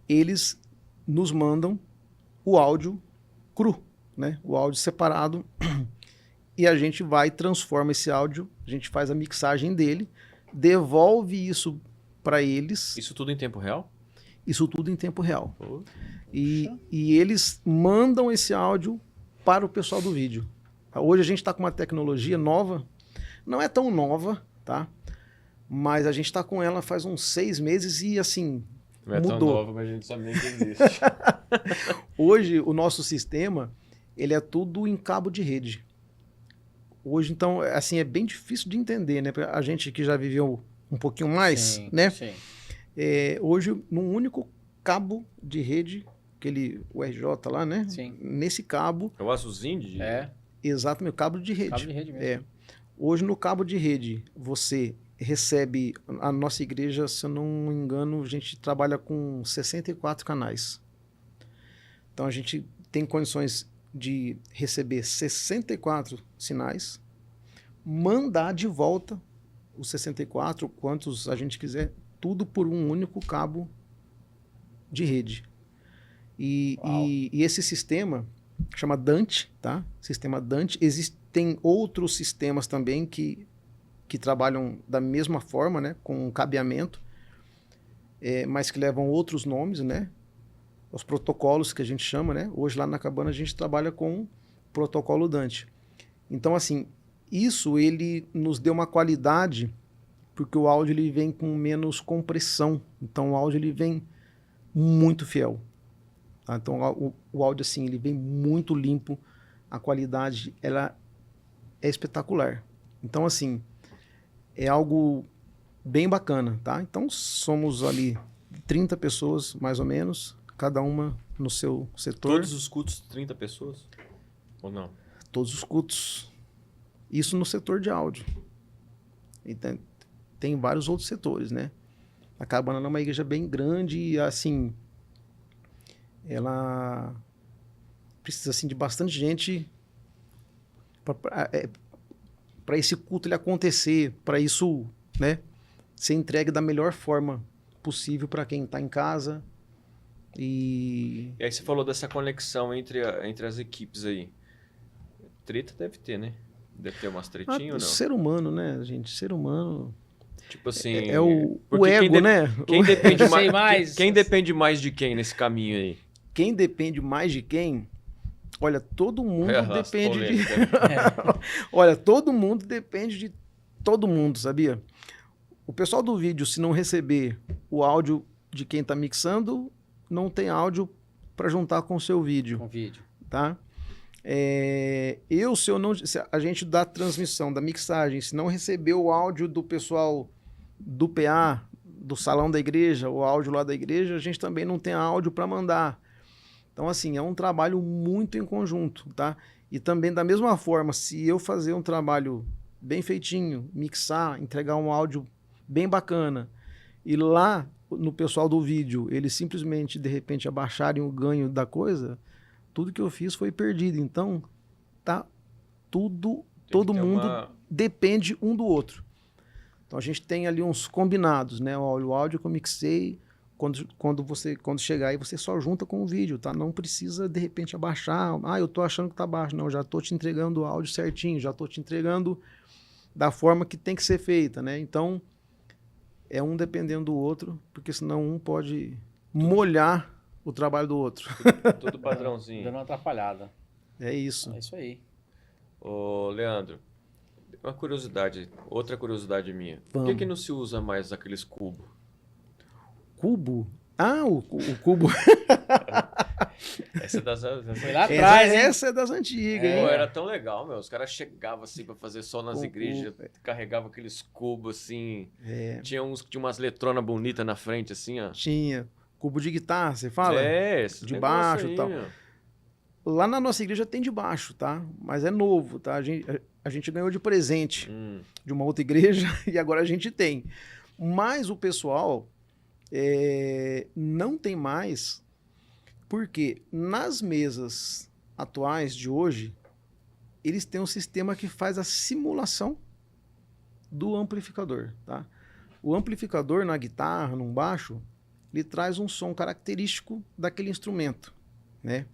eles nos mandam o áudio cru, né? O áudio separado, e a gente vai, transforma esse áudio, a gente faz a mixagem dele, devolve isso para eles. Isso tudo em tempo real? Isso tudo em tempo real. E eles mandam esse áudio para o pessoal do vídeo. Hoje a gente está com uma tecnologia nova, não é tão nova, tá? Mas a gente está com ela faz uns 6 meses e assim, não é mudou. Tão nova, mas a gente sabe nem que existe. Hoje o nosso sistema, ele é tudo em cabo de rede. Hoje, então, assim, é bem difícil de entender, né? A gente que já viveu um pouquinho mais, né? Sim. Hoje, num único cabo de rede, o RJ lá, né? Sim. Nesse cabo... É o azulzinho de... Exatamente, cabo de rede. Cabo de rede mesmo. Hoje, no cabo de rede, você recebe... A nossa igreja, se eu não me engano, a gente trabalha com 64 canais. Então, a gente tem condições de receber 64 sinais, mandar de volta os 64, quantos a gente quiser, tudo por um único cabo de rede. E esse sistema chama Dante, tá? Sistema Dante. Existem outros sistemas também que trabalham da mesma forma, né? Com cabeamento, mas que levam outros nomes, né? Os protocolos que a gente chama, né? Hoje lá na Cabana a gente trabalha com o protocolo Dante. Então, assim, isso ele nos deu uma qualidade, porque o áudio ele vem com menos compressão. Então o áudio ele vem muito fiel. Tá? Então o áudio assim, ele vem muito limpo, a qualidade ela é espetacular. Então assim, é algo bem bacana, tá? Então somos ali 30 pessoas mais ou menos, cada uma no seu setor. Todos os cultos 30 pessoas? Ou não? Todos os cultos. Isso no setor de áudio. Então, tem vários outros setores, né? A Cabana é uma igreja bem grande e, assim, ela precisa, assim, de bastante gente para esse culto ele acontecer, para isso, né, ser entregue da melhor forma possível para quem está em casa. E aí você falou dessa conexão entre as equipes aí. Treta deve ter, né? Deve ter umas tretinhas ou não? Ser humano, né, gente? Ser humano... Tipo assim... É o ego, né? Quem depende mais, quem depende mais de quem nesse caminho aí? Quem depende mais de quem? Olha, todo mundo depende Olha, todo mundo depende de todo mundo, sabia? o pessoal do vídeo, se não receber o áudio de quem está mixando, não tem áudio para juntar com o seu vídeo, Um vídeo. tá? Se a gente da transmissão, da mixagem, se não receber o áudio do pessoal do PA, do salão da igreja, o áudio lá da igreja, a gente também não tem áudio para mandar. Então, assim, é um trabalho muito em conjunto, tá? E também, da mesma forma, se eu fazer um trabalho bem feitinho, mixar, entregar um áudio bem bacana, e lá no pessoal do vídeo, eles simplesmente, de repente, abaixarem o ganho da coisa, tudo que eu fiz foi perdido. Então, tá tudo, todo mundo depende um do outro. Então, a gente tem ali uns combinados, né? O áudio que eu mixei, quando chegar aí, você só junta com o vídeo, tá? Não precisa, de repente, abaixar. Ah, eu tô achando que tá baixo. Não, já tô te entregando o áudio certinho, já tô te entregando da forma que tem que ser feita, né? Então, é um dependendo do outro, porque senão um pode molhar o trabalho do outro. Tudo padrãozinho. Dando uma atrapalhada. É isso. É isso aí. Ô, Leandro, uma curiosidade, outra curiosidade minha. Por que não se usa mais aqueles cubos? Cubo? Ah, o cubo. Essa é das... Foi lá atrás, hein? Essa é das antigas, hein? Pô, era tão legal, meu. Os caras chegavam assim pra fazer som nas igrejas, carregavam aqueles cubos assim. Tinha umas letronas bonitas na frente, assim, ó. Tinha. Cubo de guitarra, você fala? Esse de baixo e tal. Meu. Lá na nossa igreja tem de baixo, tá? Mas é novo, tá? A gente ganhou de presente de uma outra igreja e agora a gente tem. Mas o pessoal não tem mais, porque nas mesas atuais de hoje, eles têm um sistema que faz a simulação do amplificador, tá? O amplificador na guitarra, num baixo, ele traz um som característico daquele instrumento, né?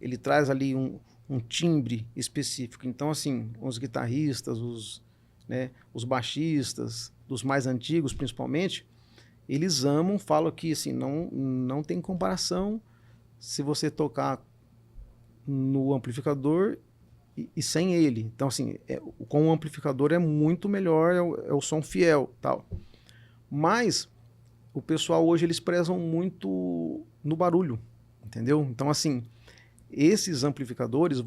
Ele traz ali um timbre específico. Então, assim, os guitarristas, os baixistas, dos mais antigos principalmente, eles amam, falam que assim, não tem comparação se você tocar no amplificador e sem ele. Então, assim, com o amplificador é muito melhor, é o som fiel, tal. Mas o pessoal hoje, eles prezam muito no barulho, entendeu? Então, assim, esses amplificadores,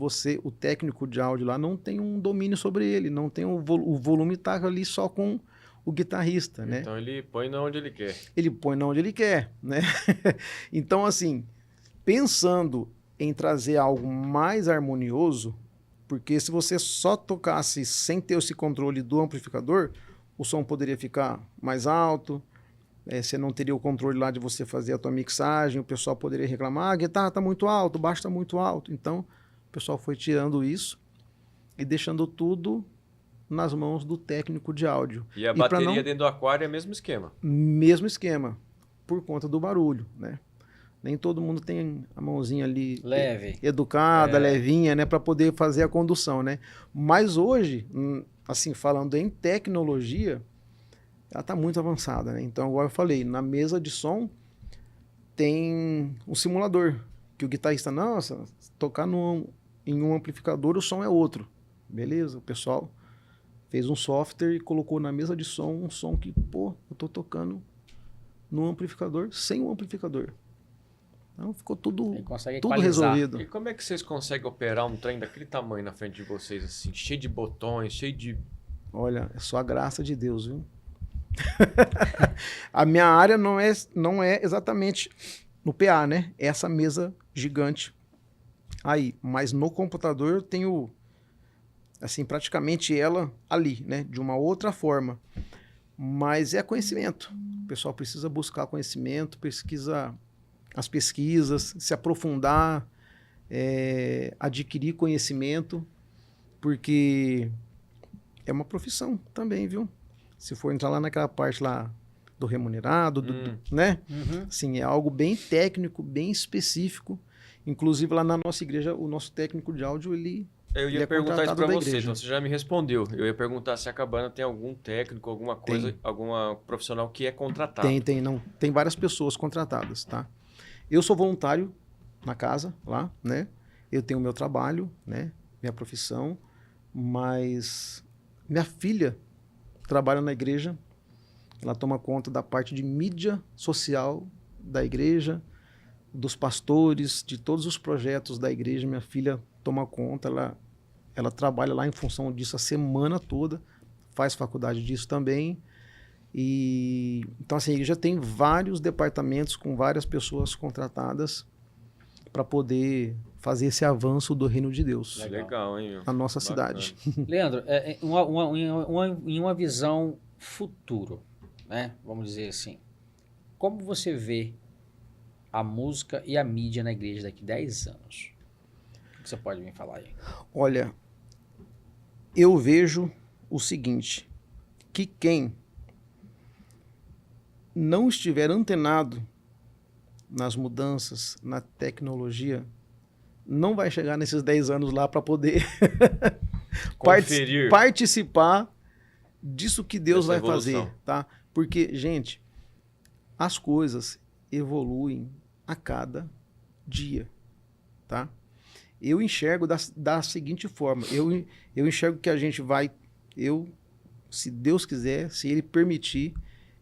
o técnico de áudio lá não tem um domínio sobre ele, não tem o volume tá ali só com o guitarrista, né? Então ele põe onde ele quer. Ele põe onde ele quer, né? Então, assim, pensando em trazer algo mais harmonioso, porque se você só tocasse sem ter esse controle do amplificador, o som poderia ficar mais alto, você não teria o controle lá de você fazer a tua mixagem, o pessoal poderia reclamar, a guitarra está muito alto, o baixo está muito alto. Então, o pessoal foi tirando isso e deixando tudo nas mãos do técnico de áudio. E a bateria dentro do aquário é o mesmo esquema? Mesmo esquema, por conta do barulho, né? Nem todo mundo tem a mãozinha ali leve, educada, levinha, né, para poder fazer a condução, né? Mas hoje, assim, falando em tecnologia, ela está muito avançada, né? Então, agora eu falei, na mesa de som tem um simulador, que o guitarrista, nossa, tocar em um amplificador, o som é outro. Beleza, o pessoal fez um software e colocou na mesa de som um som que, pô, eu tô tocando no amplificador sem o amplificador. Então ficou tudo resolvido. E como é que vocês conseguem operar um trem daquele tamanho na frente de vocês, assim, cheio de botões, cheio de... Olha, é só a graça de Deus, viu? A minha área não é exatamente no PA, né? É essa mesa gigante aí. Mas no computador eu tenho, assim, praticamente ela ali, né? De uma outra forma. Mas é conhecimento. O pessoal precisa buscar conhecimento, as pesquisas, se aprofundar, adquirir conhecimento, porque é uma profissão também, viu? Se for entrar lá naquela parte lá do remunerado, né? Assim, é algo bem técnico, bem específico. Inclusive, lá na nossa igreja, o nosso técnico de áudio, eu ia perguntar isso para você, então você já me respondeu. Eu ia perguntar se a cabana tem algum técnico, alguma coisa, alguma profissional que é contratado. Tem várias pessoas contratadas, tá? Eu sou voluntário na casa lá, né? Eu tenho o meu trabalho, né? Minha profissão, mas minha filha trabalha na igreja ela toma conta da parte de mídia social da igreja, dos pastores, de todos os projetos da igreja. Minha filha toma conta, ela trabalha lá em função disso a semana toda, faz faculdade disso também. E então assim, a igreja tem vários departamentos com várias pessoas contratadas para poder fazer esse avanço do reino de Deus Legal, hein, meu? na nossa Bacana. cidade. Leandro, em uma visão futuro, né? Vamos dizer assim, como você vê a música e a mídia na igreja daqui 10 anos? O que você pode me falar aí? Olha, eu vejo o seguinte, que quem não estiver antenado nas mudanças, na tecnologia, não vai chegar nesses 10 anos lá para poder Conferir. participar disso que Deus Dessa vai evolução. fazer, tá? Porque, gente, as coisas evoluem a cada dia, tá? Eu enxergo da seguinte forma, eu enxergo que a gente vai, se Deus quiser, se Ele permitir,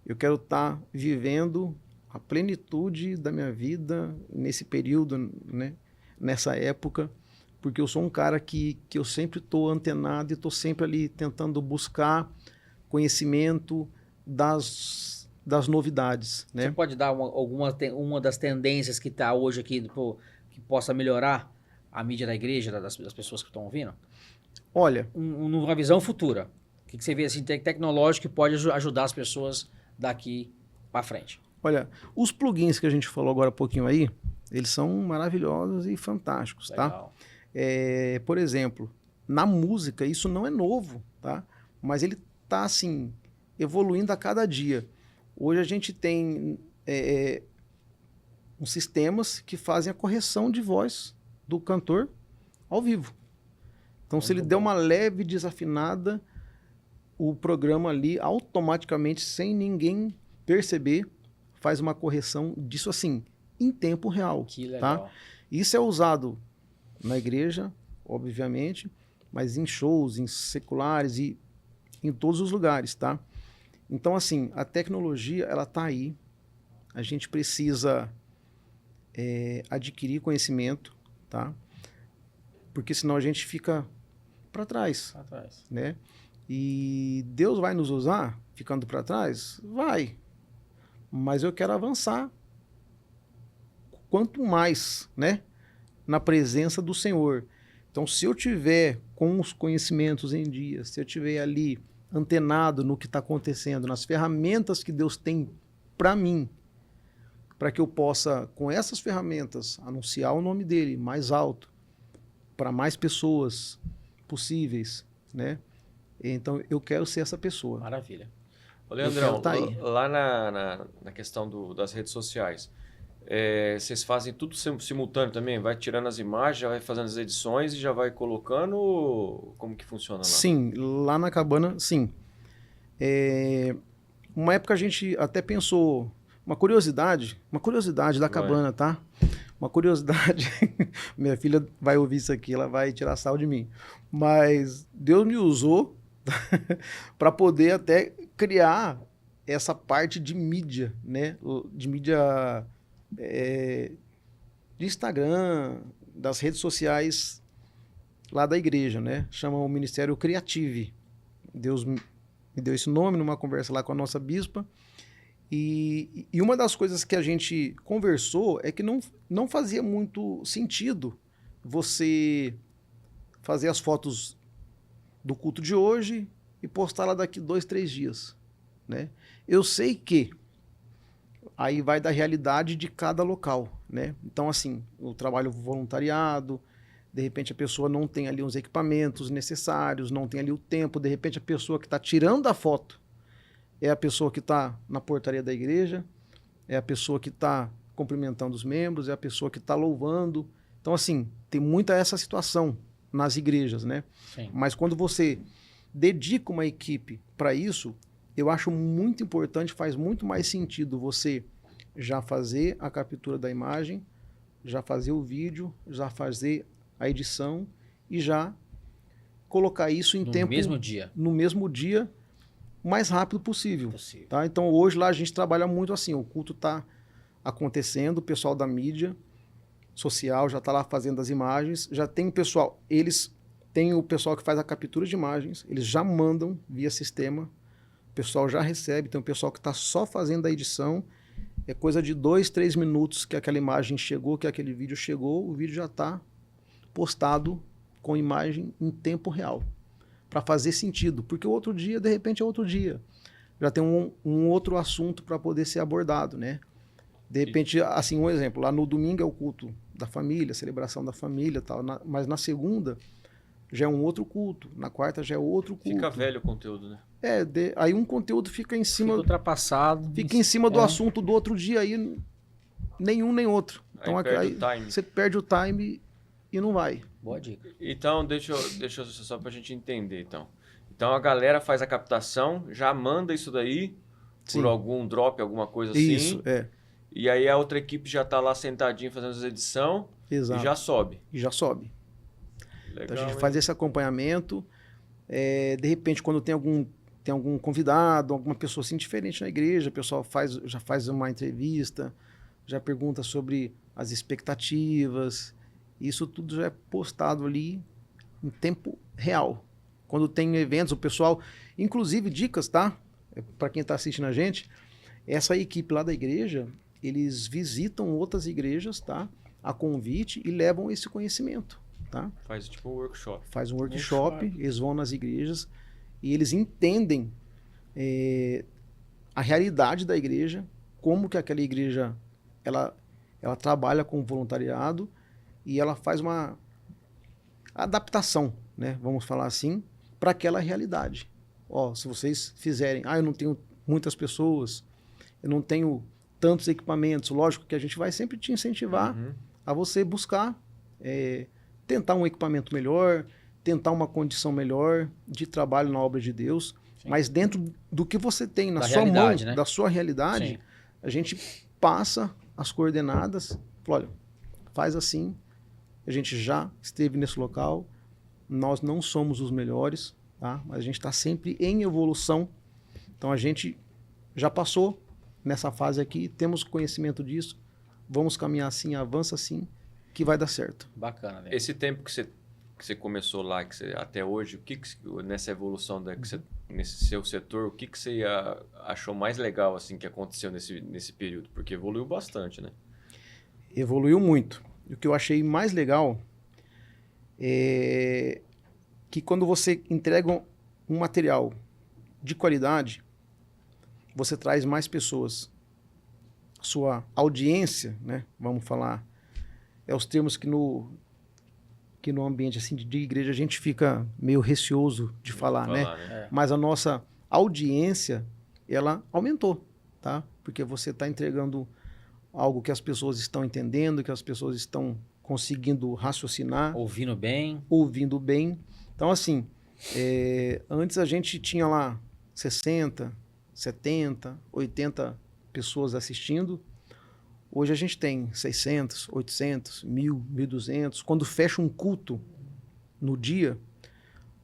eu quero estar vivendo a plenitude da minha vida nesse período, né? Nessa época, porque eu sou um cara que eu sempre estou antenado e estou sempre ali tentando buscar conhecimento das novidades, né? Você pode dar uma das tendências que está hoje aqui, que possa melhorar a mídia da igreja, das pessoas que estão ouvindo? Olha, Numa visão futura. O que você vê assim, tecnológico que pode ajudar as pessoas daqui para frente? olha, os plugins que a gente falou agora há pouquinho aí, eles são maravilhosos e fantásticos, tá? Legal. Por exemplo, na música, isso não é novo, tá? Mas ele tá, assim, evoluindo a cada dia. Hoje a gente tem uns sistemas que fazem a correção de voz do cantor ao vivo. Então, se ele der uma leve desafinada, o programa ali, automaticamente, sem ninguém perceber, faz uma correção disso, assim, em tempo real. Que legal. Tá? Isso é usado na igreja, obviamente, mas em shows, em seculares e em todos os lugares, tá? Então, assim, a tecnologia, ela tá aí. A gente precisa adquirir conhecimento, tá? Porque senão a gente fica para trás, Atrás. né? E Deus vai nos usar ficando para trás? Vai. Mas eu quero avançar. Quanto mais, né? Na presença do Senhor. Então, se eu tiver com os conhecimentos em dia, se eu tiver ali antenado no que está acontecendo, nas ferramentas que Deus tem para mim, para que eu possa, com essas ferramentas, anunciar o nome dele mais alto, para mais pessoas possíveis, né? Então, eu quero ser essa pessoa. Maravilha. Ô, Leandrão, quero tá aí. lá na questão das redes sociais, vocês fazem tudo simultâneo também? Vai tirando as imagens, já vai fazendo as edições e já vai colocando? Ou como que funciona lá? Sim, lá na cabana, sim. Uma época a gente até pensou, uma curiosidade da cabana, tá? Uma curiosidade, minha filha vai ouvir isso aqui, ela vai tirar sal de mim. Mas Deus me usou para poder até criar essa parte de mídia, né? De mídia de Instagram, das redes sociais lá da igreja, né? Chama o Ministério Creative. Deus me deu esse nome numa conversa lá com a nossa bispa. E uma das coisas que a gente conversou é que não fazia muito sentido você fazer as fotos do culto de hoje e postar lá daqui 2, 3 dias, né? Eu sei que aí vai da realidade de cada local, né? Então, assim, o trabalho voluntariado, de repente a pessoa não tem ali os equipamentos necessários, não tem ali o tempo, de repente a pessoa que está tirando a foto é a pessoa que está na portaria da igreja, é a pessoa que está cumprimentando os membros, é a pessoa que está louvando. Então, assim, tem muita essa situação nas igrejas, né? Sim. Mas quando você dedica uma equipe para isso, eu acho muito importante, faz muito mais sentido você já fazer a captura da imagem, já fazer o vídeo, já fazer a edição e já colocar isso em tempo... No mesmo dia. No mesmo dia, o mais rápido possível. Possível. Tá? Então hoje lá a gente trabalha muito assim, o culto está acontecendo, o pessoal da mídia social já está lá fazendo as imagens, já tem o pessoal, eles têm o pessoal que faz a captura de imagens, eles já mandam via sistema, o pessoal já recebe, tem o pessoal que está só fazendo a edição, é coisa de 2, 3 minutos que aquela imagem chegou, que aquele vídeo chegou, o vídeo já está postado com imagem em tempo real, para fazer sentido, porque o outro dia, de repente, é outro dia. Já tem um outro assunto para poder ser abordado, né? De repente, assim, um exemplo, lá no domingo é o culto da família, celebração da família e tal, mas na segunda já é um outro culto, na quarta já é outro culto. Fica velho o conteúdo, né? Aí um conteúdo fica em cima... Fica ultrapassado. Fica em cima do assunto do outro dia, aí nenhum nem outro. Então Aí perde o time. você perde o time e não vai. Boa dica. Então, deixa eu só pra gente entender, então. Então, a galera faz a captação, já manda isso daí Sim. por algum drop, alguma coisa assim. Isso, E aí a outra equipe já tá lá sentadinha fazendo as edição exato. e já sobe. E já sobe. Legal, Então a gente hein? faz esse acompanhamento. De repente, quando tem algum convidado, alguma pessoa assim diferente na igreja, o pessoal já faz uma entrevista, já pergunta sobre as expectativas. Isso tudo já é postado ali em tempo real. Quando tem eventos, o pessoal, inclusive dicas, tá? Para quem está assistindo a gente, essa equipe lá da igreja, eles visitam outras igrejas, tá? A convite e levam esse conhecimento, tá? Faz tipo um workshop. Faz um workshop, eles vão nas igrejas e eles entendem a realidade da igreja, como que aquela igreja ela trabalha com voluntariado e ela faz uma adaptação, né? Vamos falar assim, para aquela realidade. Ó, se vocês fizerem, eu não tenho muitas pessoas, eu não tenho tantos equipamentos, lógico que a gente vai sempre te incentivar a você buscar tentar um equipamento melhor, tentar uma condição melhor de trabalho na obra de Deus, sim, mas dentro do que você tem na sua mão, né? Da sua realidade, sim, a gente passa as coordenadas, fala, olha, faz assim, a gente já esteve nesse local, nós não somos os melhores, tá? Mas a gente está sempre em evolução, então a gente já passou nessa fase aqui, temos conhecimento disso, vamos caminhar assim, avança assim, que vai dar certo. Bacana, né? Esse tempo que você começou lá, até hoje, nessa evolução nesse seu setor, o que você achou mais legal assim que aconteceu nesse período? Porque evoluiu bastante, né? Evoluiu muito. E o que eu achei mais legal é que quando você entrega um material de qualidade, você traz mais pessoas. Sua audiência, né? Vamos falar, os termos que no ambiente assim, de igreja a gente fica meio receoso de falar, né? Mas a nossa audiência, ela aumentou, tá? Porque você está entregando algo que as pessoas estão entendendo, que as pessoas estão conseguindo raciocinar. Ouvindo bem. Então, assim, antes a gente tinha lá 60, 70, 80 pessoas assistindo. Hoje a gente tem 600, 800, 1.000, 1.200. Quando fecha um culto no dia,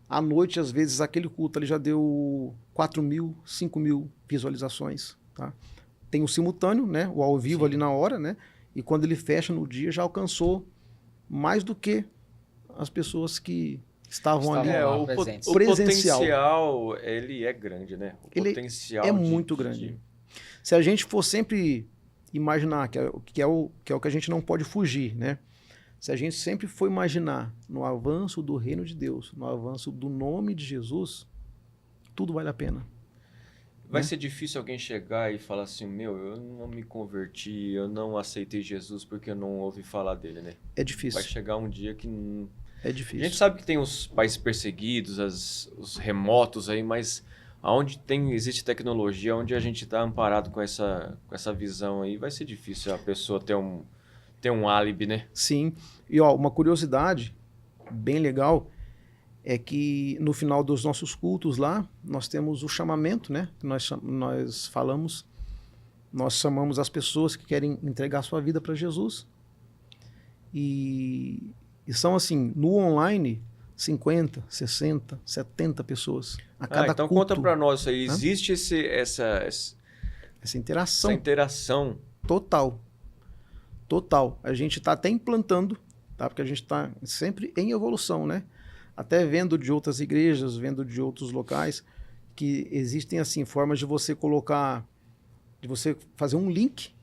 à noite, às vezes, aquele culto ali já deu 4.000, 5.000 visualizações. Tá? Tem o simultâneo, né? O ao vivo, sim, ali na hora, né? E quando ele fecha no dia, já alcançou mais do que as pessoas que estavam ali. O potencial, ele é grande, né? O potencial é muito grande. Se a gente for sempre imaginar, que é o que a gente não pode fugir, né? Se a gente sempre for imaginar no avanço do reino de Deus, no avanço do nome de Jesus, tudo vale a pena. Vai ser difícil alguém chegar e falar assim, eu não me converti, eu não aceitei Jesus porque eu não ouvi falar dele, né? É difícil. Vai chegar um dia que... É difícil. A gente sabe que tem os países perseguidos, os remotos aí, mas onde existe tecnologia, onde a gente está amparado com essa visão aí, vai ser difícil a pessoa ter um álibi, né? Sim. E uma curiosidade bem legal é que no final dos nossos cultos lá, nós temos o chamamento, né? Nós chamamos as pessoas que querem entregar sua vida para Jesus. E são assim, no online, 50, 60, 70 pessoas a cada então culto. conta para nós aí, existe essa interação interação total. Total. A gente está até implantando, tá? Porque a gente está sempre em evolução, né? Até vendo de outras igrejas, vendo de outros locais, que existem assim formas de você colocar, de você fazer um link,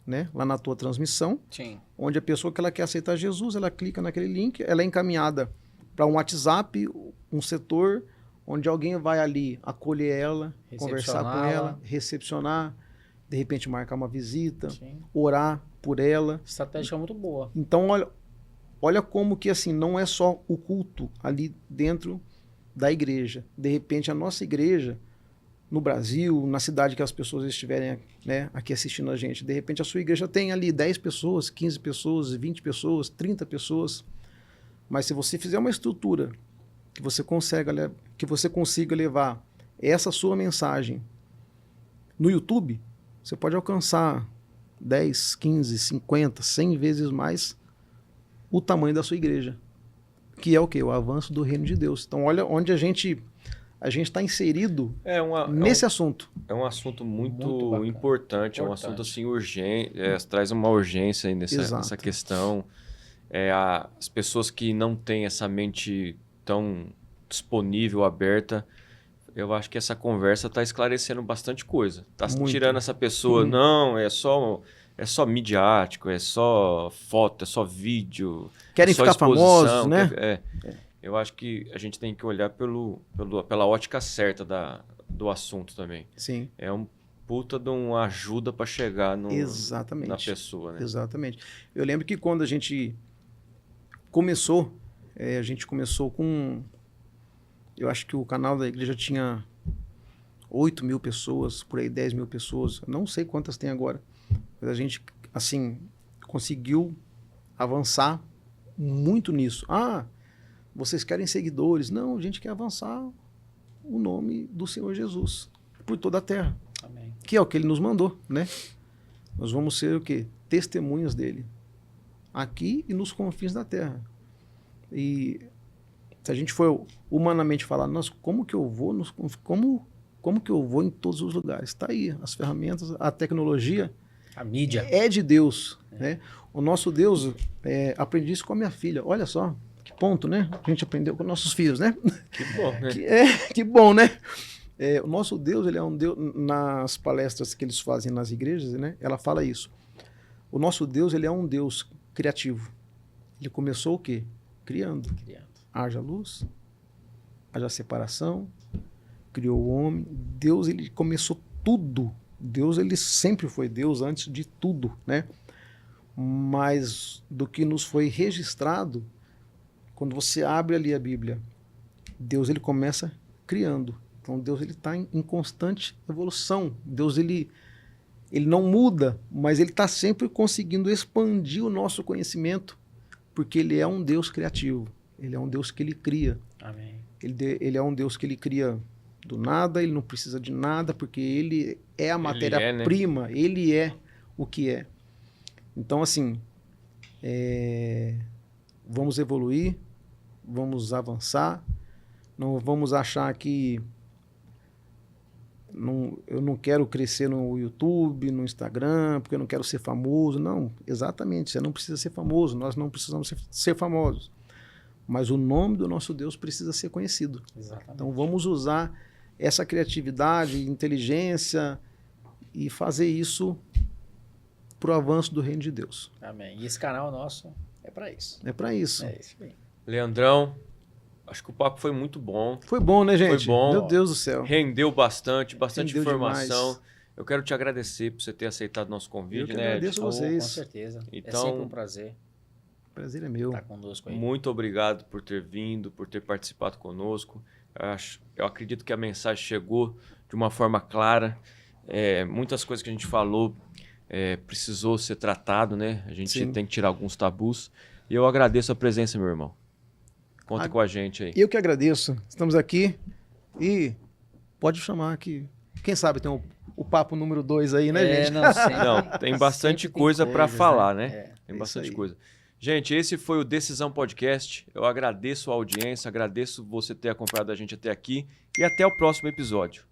né, lá na tua transmissão, Sim. onde a pessoa que ela quer aceitar Jesus, ela clica naquele link, ela é encaminhada para um WhatsApp, um setor onde alguém vai ali acolher ela, conversar com ela, recepcionar, de repente marcar uma visita, Sim. orar por ela. Estratégia muito boa. Então, olha como que assim, não é só o culto ali dentro da igreja. De repente, a nossa igreja, no Brasil, na cidade que as pessoas estiverem, né, aqui assistindo a gente, de repente a sua igreja tem ali 10 pessoas, 15 pessoas, 20 pessoas, 30 pessoas. Mas se você fizer uma estrutura que você consiga levar essa sua mensagem no YouTube, você pode alcançar 10, 15, 50, 100 vezes mais o tamanho da sua igreja. Que é o quê? O avanço do reino de Deus. Então, olha onde a gente está inserido nesse assunto. É um assunto muito bacana. Importante, é um assunto assim urgente, traz uma urgência aí nessa questão. As pessoas que não têm essa mente tão disponível, aberta, eu acho que essa conversa está esclarecendo bastante coisa. Está tirando essa pessoa, não, é só midiático, é só foto, é só vídeo. Querem ficar famosos, né? Eu acho que a gente tem que olhar pela ótica certa do assunto também. Sim. É um puta de uma ajuda para chegar Exatamente. na pessoa, né? Exatamente. Eu lembro que quando a gente começou com... Eu acho que o canal da igreja tinha 8 mil pessoas, por aí 10 mil pessoas. Não sei quantas tem agora. Mas a gente, assim, conseguiu avançar muito nisso. Vocês querem seguidores? Não, a gente quer avançar o nome do Senhor Jesus por toda a terra. Amém. Que é o que Ele nos mandou, né? Nós vamos ser o quê? Testemunhas dele. Aqui e nos confins da terra. E se a gente for humanamente falar, nossa, como que eu vou como que eu vou em todos os lugares? Está aí, as ferramentas, a tecnologia. A mídia. É de Deus. Né? O nosso Deus, aprendi isso com a minha filha. Olha só, que ponto, né? A gente aprendeu com nossos filhos, né? Que bom, né? Que bom, né? O nosso Deus, ele é um Deus, nas palestras que eles fazem nas igrejas, né? Ela fala isso. O nosso Deus, ele é um Deus criativo. Ele começou o quê? Criando. Haja luz, haja separação, criou o homem. Deus, ele começou tudo. Deus, ele sempre foi Deus antes de tudo, né? Mas do que nos foi registrado, quando você abre ali a Bíblia, Deus, ele começa criando. Então Deus, ele está em constante evolução. Deus, ele não muda, mas ele está sempre conseguindo expandir o nosso conhecimento, porque ele é um Deus criativo. Ele é um Deus que ele cria. Amém. Ele é um Deus que ele cria do nada, ele não precisa de nada, porque ele é a matéria-prima, né? Ele é o que é. Então, assim, vamos evoluir, vamos avançar, não vamos achar que eu não quero crescer no YouTube, no Instagram, porque eu não quero ser famoso. Não, exatamente, você não precisa ser famoso, nós não precisamos ser famosos. Mas o nome do nosso Deus precisa ser conhecido. Exatamente. Então vamos usar essa criatividade, inteligência e fazer isso para o avanço do reino de Deus. Amém. E esse canal nosso é para isso. É para isso. É isso aí. Leandrão, acho que o papo foi muito bom. Foi bom, né, gente? Foi bom. Meu Deus do céu. Rendeu bastante Rendeu informação. Demais. Eu quero te agradecer por você ter aceitado nosso convite, Eu que né? agradeço a vocês. Com certeza. Então, é sempre um prazer O prazer é meu. estar conosco aí. Muito obrigado por ter vindo, por ter participado conosco. Eu acredito que a mensagem chegou de uma forma clara. Muitas coisas que a gente falou precisou ser tratado, né? A gente tem que tirar alguns tabus. E eu agradeço a presença, meu irmão. Conta com a gente aí. Eu que agradeço. Estamos aqui e pode chamar que... Quem sabe tem o papo número 2 aí, né, gente? Não, sempre, Não, tem bastante coisa para falar, né? Tem bastante coisa. Gente, esse foi o Decisão Podcast. Eu agradeço a audiência, agradeço você ter acompanhado a gente até aqui e até o próximo episódio.